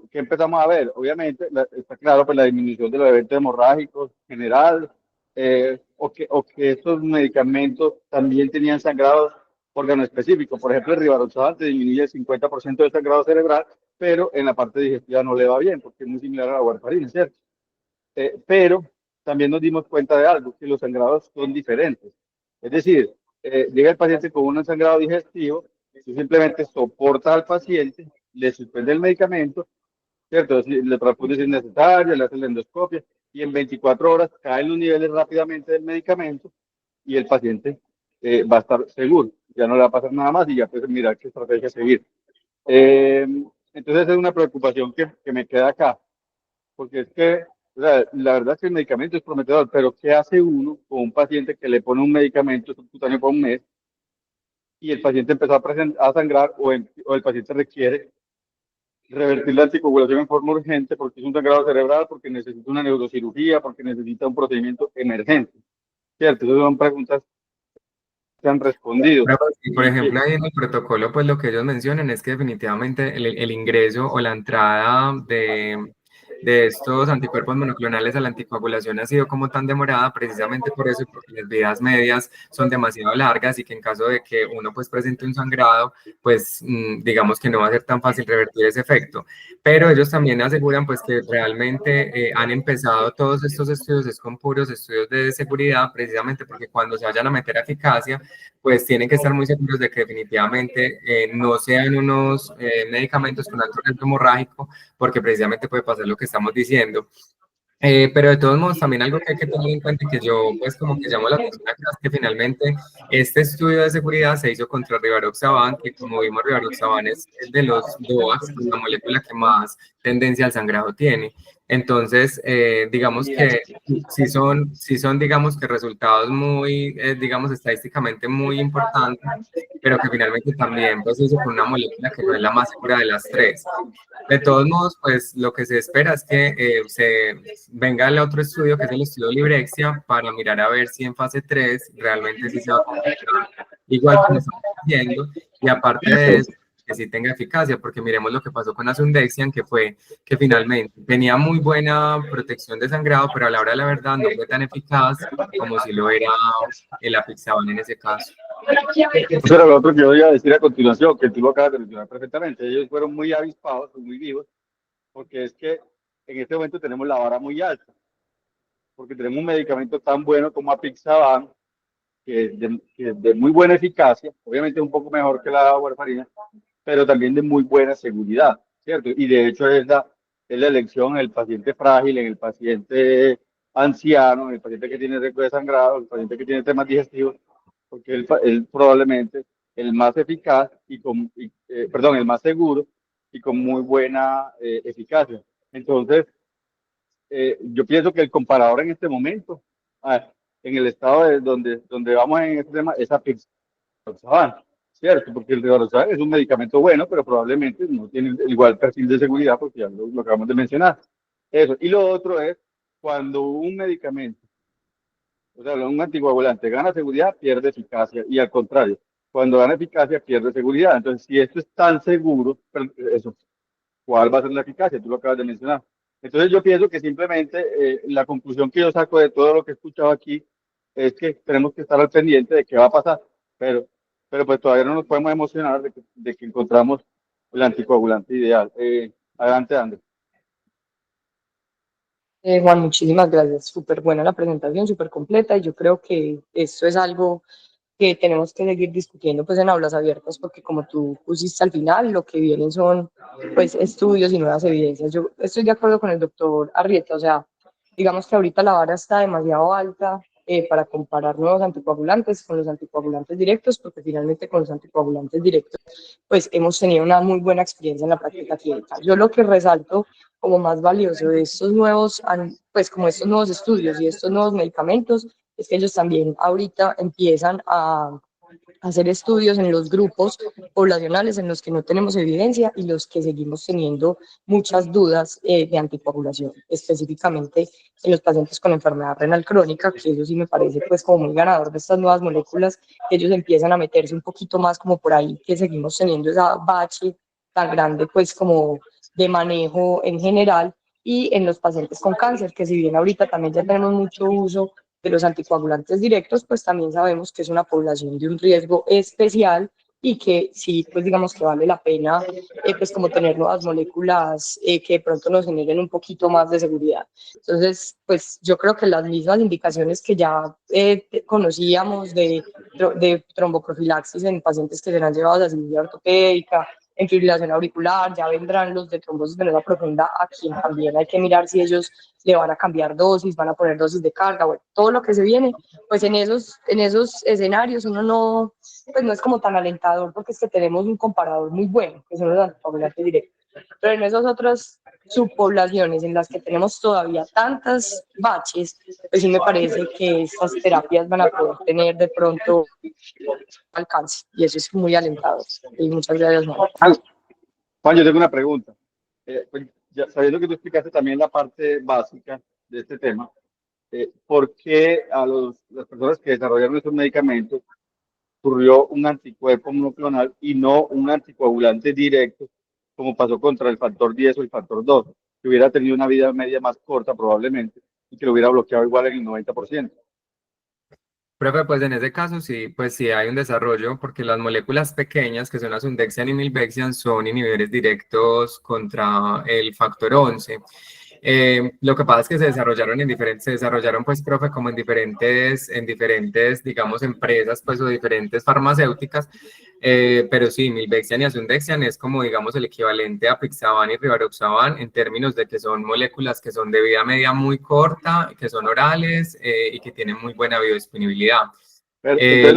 ¿qué empezamos a ver? Obviamente, está claro, pues la disminución de los eventos hemorrágicos general, o que estos medicamentos también tenían sangrados órgano específico. Por ejemplo, el rivaroxaban te disminuye el 50% del sangrado cerebral, pero en la parte digestiva no le va bien, porque es muy similar a la warfarina, ¿cierto? Pero también nos dimos cuenta de algo, que los sangrados son diferentes. Es decir, llega el paciente con un sangrado digestivo, tú simplemente soportas al paciente, le suspende el medicamento, ¿cierto? Le transfunde si es necesario, le hace la endoscopia, y en 24 horas caen los niveles rápidamente del medicamento y el paciente va a estar seguro, ya no le va a pasar nada más y ya puede mirar qué estrategia seguir. Eh, entonces es una preocupación que me queda acá, porque es que o sea, la verdad es que el medicamento es prometedor, pero ¿qué hace uno con un paciente que le pone un medicamento subcutáneo por un mes y el paciente empezó a sangrar o el paciente requiere revertir la anticoagulación en forma urgente porque es un sangrado cerebral, porque necesita una neurocirugía, porque necesita un procedimiento emergente? ¿Cierto? Esas son preguntas que han respondido. Pero, sí, por Y ejemplo, ahí en el protocolo, pues lo que ellos mencionan es que definitivamente el ingreso o la entrada de estos anticuerpos monoclonales a la anticoagulación ha sido como tan demorada precisamente por eso, porque las vidas medias son demasiado largas y que en caso de que uno pues presente un sangrado, pues digamos que no va a ser tan fácil revertir ese efecto. Pero ellos también aseguran pues que realmente han empezado todos estos estudios, es con puros estudios de seguridad, precisamente porque cuando se vayan a meter a eficacia, pues tienen que estar muy seguros de que definitivamente no sean unos medicamentos con alto riesgo hemorrágico, porque precisamente puede pasar lo que estamos diciendo. Pero de todos modos, también algo que hay que tener en cuenta y que yo, pues, como que llamo la atención acá es que finalmente este estudio de seguridad se hizo contra rivaroxaban, que como vimos, rivaroxaban es de los DOACs, la molécula que más tendencia al sangrado tiene. Entonces, digamos que sí son, digamos que resultados muy, digamos, estadísticamente muy importantes, pero que finalmente también pues hizo con una molécula que no es la más segura de las tres. De todos modos, pues lo que se espera es que se venga el otro estudio, que es el estudio Librexia, para mirar a ver si en fase 3 realmente sí se va a comportar igual como estamos haciendo, y aparte de eso, que sí tenga eficacia, porque miremos lo que pasó con Asundexian, que fue que finalmente tenía muy buena protección de sangrado, pero a la hora de la verdad no fue tan eficaz como si lo era el apixaban en ese caso. Eso era lo otro que yo iba a decir a continuación, que tú lo acabas de mencionar perfectamente. Ellos fueron muy avispados, muy vivos, porque es que en este momento tenemos la vara muy alta, porque tenemos un medicamento tan bueno como Apixaban, que es de muy buena eficacia, obviamente un poco mejor que la warfarina, pero también de muy buena seguridad, ¿cierto? Y de hecho es la elección en el paciente frágil, en el paciente anciano, en el paciente que tiene riesgo de sangrado, el paciente que tiene temas digestivos, porque él probablemente el más eficaz perdón, el más seguro y con muy buena eficacia. Entonces, yo pienso que el comparador en este momento, ah, en el estado donde vamos en este tema, es Apixaban, ¿cierto? Porque el Rivaroxaban es un medicamento bueno, pero probablemente no tiene el igual perfil de seguridad, porque ya lo acabamos de mencionar. Eso. Y lo otro es cuando un medicamento, o sea, un anticoagulante gana seguridad, pierde eficacia, y al contrario, cuando gana eficacia, pierde seguridad. Entonces, si esto es tan seguro, eso, ¿cuál va a ser la eficacia? Tú lo acabas de mencionar. Entonces yo pienso que simplemente la conclusión que yo saco de todo lo que he escuchado aquí es que tenemos que estar al pendiente de qué va a pasar, pero, pero pues todavía no nos podemos emocionar de que encontramos el anticoagulante ideal. Adelante, Andrés. Juan, muchísimas gracias. Súper buena la presentación, súper completa y yo creo que esto es algo que tenemos que seguir discutiendo pues en aulas abiertas porque como tú pusiste al final, lo que vienen son pues estudios y nuevas evidencias. Yo estoy de acuerdo con el doctor Arrieta, o sea, digamos que ahorita la vara está demasiado alta para comparar nuevos anticoagulantes con los anticoagulantes directos, porque finalmente con los anticoagulantes directos pues hemos tenido una muy buena experiencia en la práctica clínica. Yo lo que resalto como más valioso de estos nuevos, pues como estos nuevos estudios y estos nuevos medicamentos, es que ellos también ahorita empiezan a hacer estudios en los grupos poblacionales en los que no tenemos evidencia y los que seguimos teniendo muchas dudas de anticoagulación, específicamente en los pacientes con enfermedad renal crónica, que eso sí me parece pues como muy ganador de estas nuevas moléculas, que ellos empiezan a meterse un poquito más como por ahí, que seguimos teniendo esa bache tan grande pues como de manejo en general, y en los pacientes con cáncer, que si bien ahorita también ya tenemos mucho uso de los anticoagulantes directos, pues también sabemos que es una población de un riesgo especial y que sí, pues digamos que vale la pena, pues como tener nuevas moléculas que de pronto nos generen un poquito más de seguridad. Entonces, pues yo creo que las mismas indicaciones que ya conocíamos de tromboprofilaxis en pacientes que serán llevados a cirugía ortopédica, en fibrilación auricular, ya vendrán los de trombosis venosa profunda, a quien también hay que mirar si ellos le van a cambiar dosis, van a poner dosis de carga, bueno, todo lo que se viene, pues en esos escenarios uno no, pues no es como tan alentador porque es que tenemos un comparador muy bueno, que son los anticoagulantes directos, pero en esas otras subpoblaciones en las que tenemos todavía tantas baches, pues sí me parece que estas terapias van a poder tener de pronto alcance y eso es muy alentador. Y muchas gracias, Juan. Juan, yo tengo una pregunta. Pues, sabiendo que tú explicaste también la parte básica de este tema, ¿por qué las personas que desarrollaron estos medicamentos ocurrió un anticuerpo monoclonal y no un anticoagulante directo, como pasó contra el factor 10 o el factor 2, que hubiera tenido una vida media más corta probablemente y que lo hubiera bloqueado igual en el 90%? Profe, pues en ese caso sí, pues sí hay un desarrollo porque las moléculas pequeñas que son las Asundexian y Milvexian son inhibidores directos contra el factor 11. Lo que pasa es que se desarrollaron pues, profe, como en diferentes, digamos, empresas, pues, o diferentes farmacéuticas, pero sí, Milvexian y Asundexian es como, digamos, el equivalente a Pixaban y Rivaroxaban en términos de que son moléculas que son de vida media muy corta, que son orales y que tienen muy buena biodisponibilidad. Pero, entonces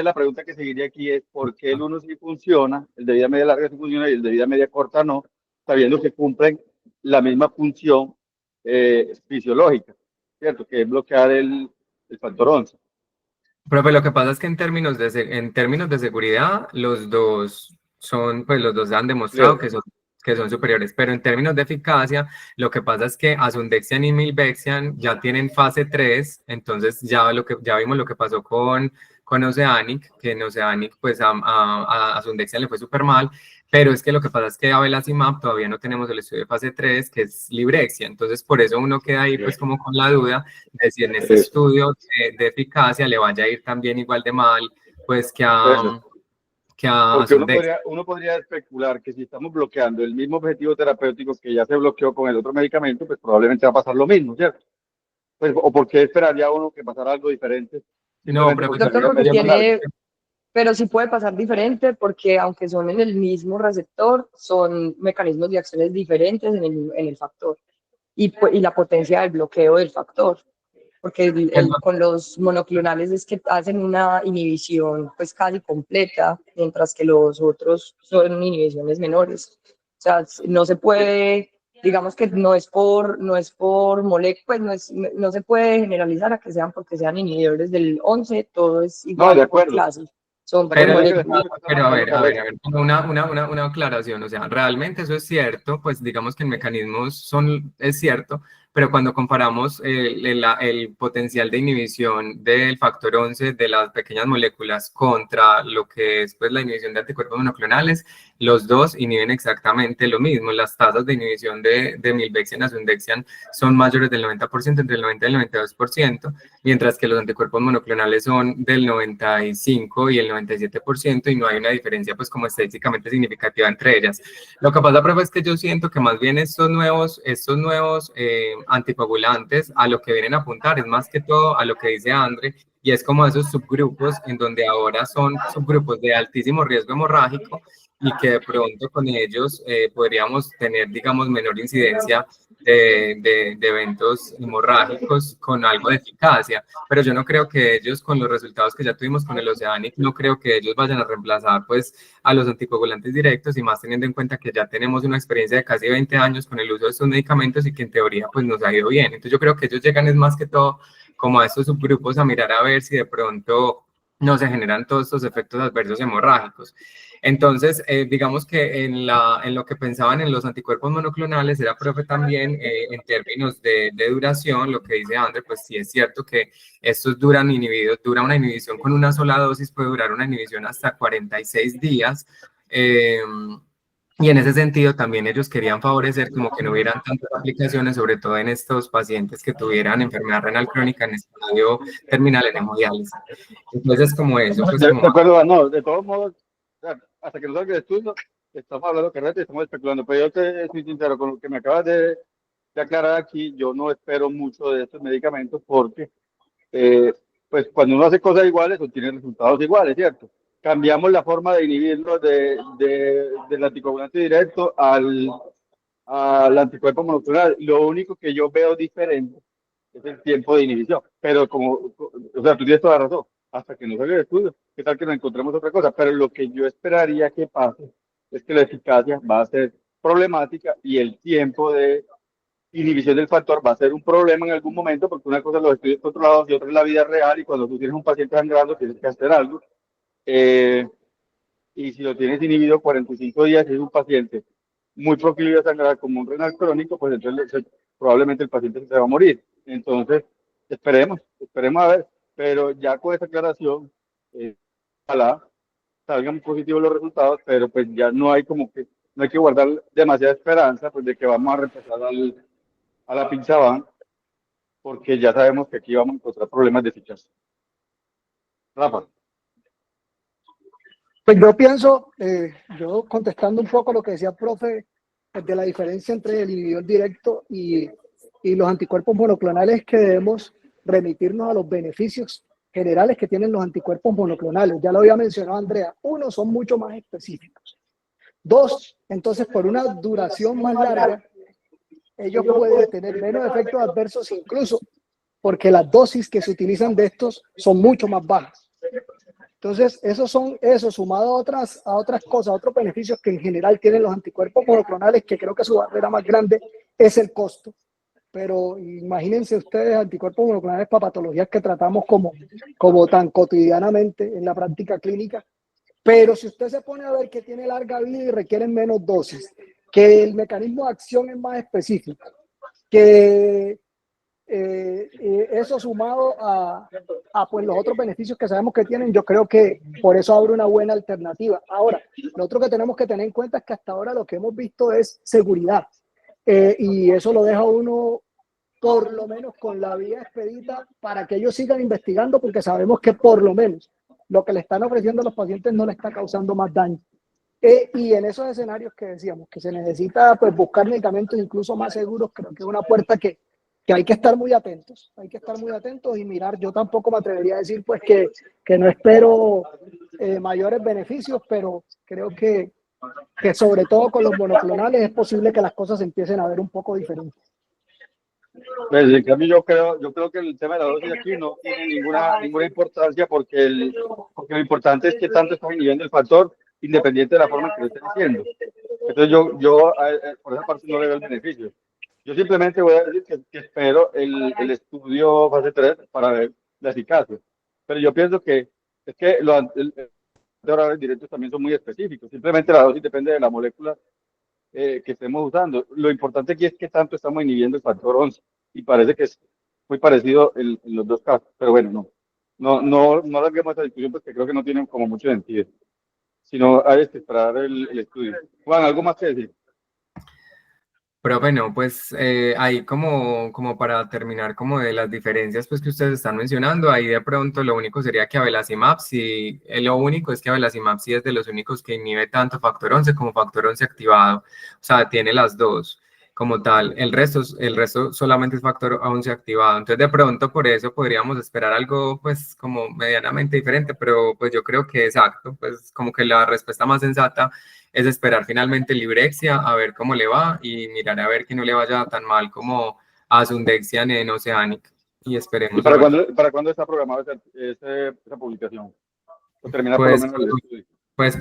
la pregunta que seguiría aquí es ¿por qué el uno sí funciona, el de vida media larga sí funciona y el de vida media corta no, sabiendo que cumplen la misma función fisiológica, ¿cierto? Que es bloquear el factor 11. Pero pues lo que pasa es que en términos de seguridad, los dos son, pues los dos han demostrado que son superiores, pero en términos de eficacia, lo que pasa es que Asundexian y Milvexian ya tienen fase 3, entonces ya vimos lo que pasó con Oceanic, que en Oceanic pues a Asundexian le fue súper mal, pero es que lo que pasa es que Avelazimab todavía no tenemos el estudio de fase 3, que es Librexia, entonces por eso uno queda ahí pues como con la duda de si en este estudio de eficacia le vaya a ir también igual de mal, pues que a Porque Asundexian. uno podría especular que si estamos bloqueando el mismo objetivo terapéutico que ya se bloqueó con el otro medicamento, pues probablemente va a pasar lo mismo, ¿cierto? Pues, o porque esperaría uno que pasara algo diferente, No, simplemente porque la Doctor, vida porque sería más larga. pero sí puede pasar diferente porque aunque son en el mismo receptor, son mecanismos de acciones diferentes en el factor y la potencia del bloqueo del factor. Porque con los monoclonales es que hacen una inhibición pues casi completa, mientras que los otros son inhibiciones menores. O sea, no se puede, digamos que no es por molécula, pues no se puede generalizar a que sean porque sean inhibidores del 11, todo es No, de igual por acuerdo. clase. Son por Pero, Parece que el moléculas. estudio que usted está pero a manejando es ver, a ver, a correcto. ver, una aclaración, o sea, realmente eso es cierto, pues digamos que el mecanismo es cierto, pero cuando comparamos el potencial de inhibición del factor 11 de las pequeñas moléculas contra lo que es pues la inhibición de anticuerpos monoclonales, los dos inhiben exactamente lo mismo. Las tasas de inhibición de Milvexian y Asundexian son mayores del 90%, entre el 90 y el 92%, mientras que los anticuerpos monoclonales son del 95 y el 97% y no hay una diferencia pues como estadísticamente significativa entre ellas. Lo que pasa, profe, es que yo siento que más bien estos nuevos anticoagulantes a lo que vienen a apuntar es más que todo a lo que dice Andre, y es como esos subgrupos en donde ahora son subgrupos de altísimo riesgo hemorrágico y que de pronto con ellos podríamos tener, digamos, menor incidencia de eventos hemorrágicos con algo de eficacia, pero yo no creo que ellos, con los resultados que ya tuvimos con el Oceanic, no creo que ellos vayan a reemplazar pues a los anticoagulantes directos, y más teniendo en cuenta que ya tenemos una experiencia de casi 20 años con el uso de estos medicamentos y que en teoría pues nos ha ido bien. Entonces yo creo que ellos llegan es más que todo como a estos subgrupos a mirar a ver si de pronto no se generan todos estos efectos adversos hemorrágicos. Entonces, digamos que en lo que pensaban en los anticuerpos monoclonales era, profe, también en términos de duración, lo que dice André, pues sí es cierto que estos dura una inhibición con una sola dosis, puede durar una inhibición hasta 46 días. Y en ese sentido también ellos querían favorecer como que no hubieran tantas aplicaciones, sobre todo en estos pacientes que tuvieran enfermedad renal crónica en estadio terminal en hemodiálisis. Entonces, como eso, pues como... De acuerdo, no, de todos modos, o sea, hasta que no salga el estudio, estamos hablando correcto y estamos especulando, pero yo te soy sincero con lo que me acabas de aclarar aquí, yo no espero mucho de estos medicamentos porque, pues cuando uno hace cosas iguales, obtiene resultados iguales, ¿cierto? Cambiamos la forma de inhibirlo del anticoagulante directo al anticuerpo monoclonal. Lo único que yo veo diferente es el tiempo de inhibición. Pero o sea, tú tienes toda la razón, hasta que no salga el estudio, qué tal que nos encontremos otra cosa. Pero lo que yo esperaría que pase es que la eficacia va a ser problemática y el tiempo de inhibición del factor va a ser un problema en algún momento, porque una cosa es los estudios controlados y otra es la vida real, y cuando tú tienes un paciente sangrando tienes que hacer algo. Y si lo tienes inhibido 45 días y es un paciente muy proclive a sangrar como un renal crónico, pues entonces probablemente el paciente se va a morir. Entonces, esperemos a ver, pero ya con esa aclaración, ojalá salgan positivos los resultados, pero pues ya no hay como que, no hay que guardar demasiada esperanza pues de que vamos a reemplazar a la Pinzaban, porque ya sabemos que aquí vamos a encontrar problemas de eficacia. Rafa. Pues yo pienso, yo contestando un poco lo que decía el profe, de la diferencia entre el inhibidor directo y los anticuerpos monoclonales, que debemos remitirnos a los beneficios generales que tienen los anticuerpos monoclonales. Ya lo había mencionado Andrea. Uno, son mucho más específicos. Dos, entonces por una duración más larga, ellos pueden tener menos efectos adversos, incluso porque las dosis que se utilizan de estos son mucho más bajas. Entonces, eso sumado a otras cosas, a otros beneficios que en general tienen los anticuerpos monoclonales, que creo que su barrera más grande es el costo. pero imagínense ustedes anticuerpos monoclonales para patologías que tratamos como tan cotidianamente en la práctica clínica. Pero si usted se pone a ver que tiene larga vida y requieren menos dosis, que el mecanismo de acción es más específico, que eso sumado a pues los otros beneficios que sabemos que tienen, yo creo que por eso abre una buena alternativa. Ahora, lo otro que tenemos que tener en cuenta es que hasta ahora lo que hemos visto es seguridad, y eso lo deja uno por lo menos con la vía expedita para que ellos sigan investigando, porque sabemos que por lo menos lo que le están ofreciendo a los pacientes no le está causando más daño. Y en esos escenarios que decíamos, que se necesita pues buscar medicamentos incluso más seguros, creo que es una puerta que hay que estar muy atentos, y mirar. Yo tampoco me atrevería a decir pues que no espero mayores beneficios, pero creo que sobre todo con los monoclonales es posible que las cosas empiecen a ver un poco diferentes. Pues, en cambio, yo creo que el tema de la dosis aquí no tiene ninguna importancia porque lo importante es que tanto está inhibiendo el factor independiente de la forma en que lo estén haciendo. Entonces yo por esa parte no le veo el beneficio. Yo simplemente voy a decir que espero el estudio fase 3 para ver la eficacia. Pero yo pienso que es que los antiorales directos también son muy específicos. Simplemente la dosis depende de la molécula que estemos usando. Lo importante aquí es que tanto estamos inhibiendo el factor 11 y parece que es muy parecido en los dos casos. Pero bueno, no alarguemos esta discusión porque creo que no tiene como mucho sentido, sino hay que esperar el estudio. Juan, ¿algo más que decir? Pero bueno, pues ahí como para terminar como de las diferencias pues que ustedes están mencionando, ahí de pronto lo único sería que abelacimab, sí, lo único es que abelacimab sí es de los únicos que inhibe tanto factor 11 como factor 11 activado, o sea, tiene las dos como tal, el resto solamente es factor 11 activado, entonces de pronto por eso podríamos esperar algo pues como medianamente diferente, pero pues yo creo que exacto, pues como que la respuesta más sensata es esperar finalmente Librexia, a ver cómo le va y mirar a ver que no le vaya tan mal como a Sundexia en Oceanic. Y ¿Y esperemos a ver. para cuándo está programada esa publicación? O terminar por lo Pues menos el estudio.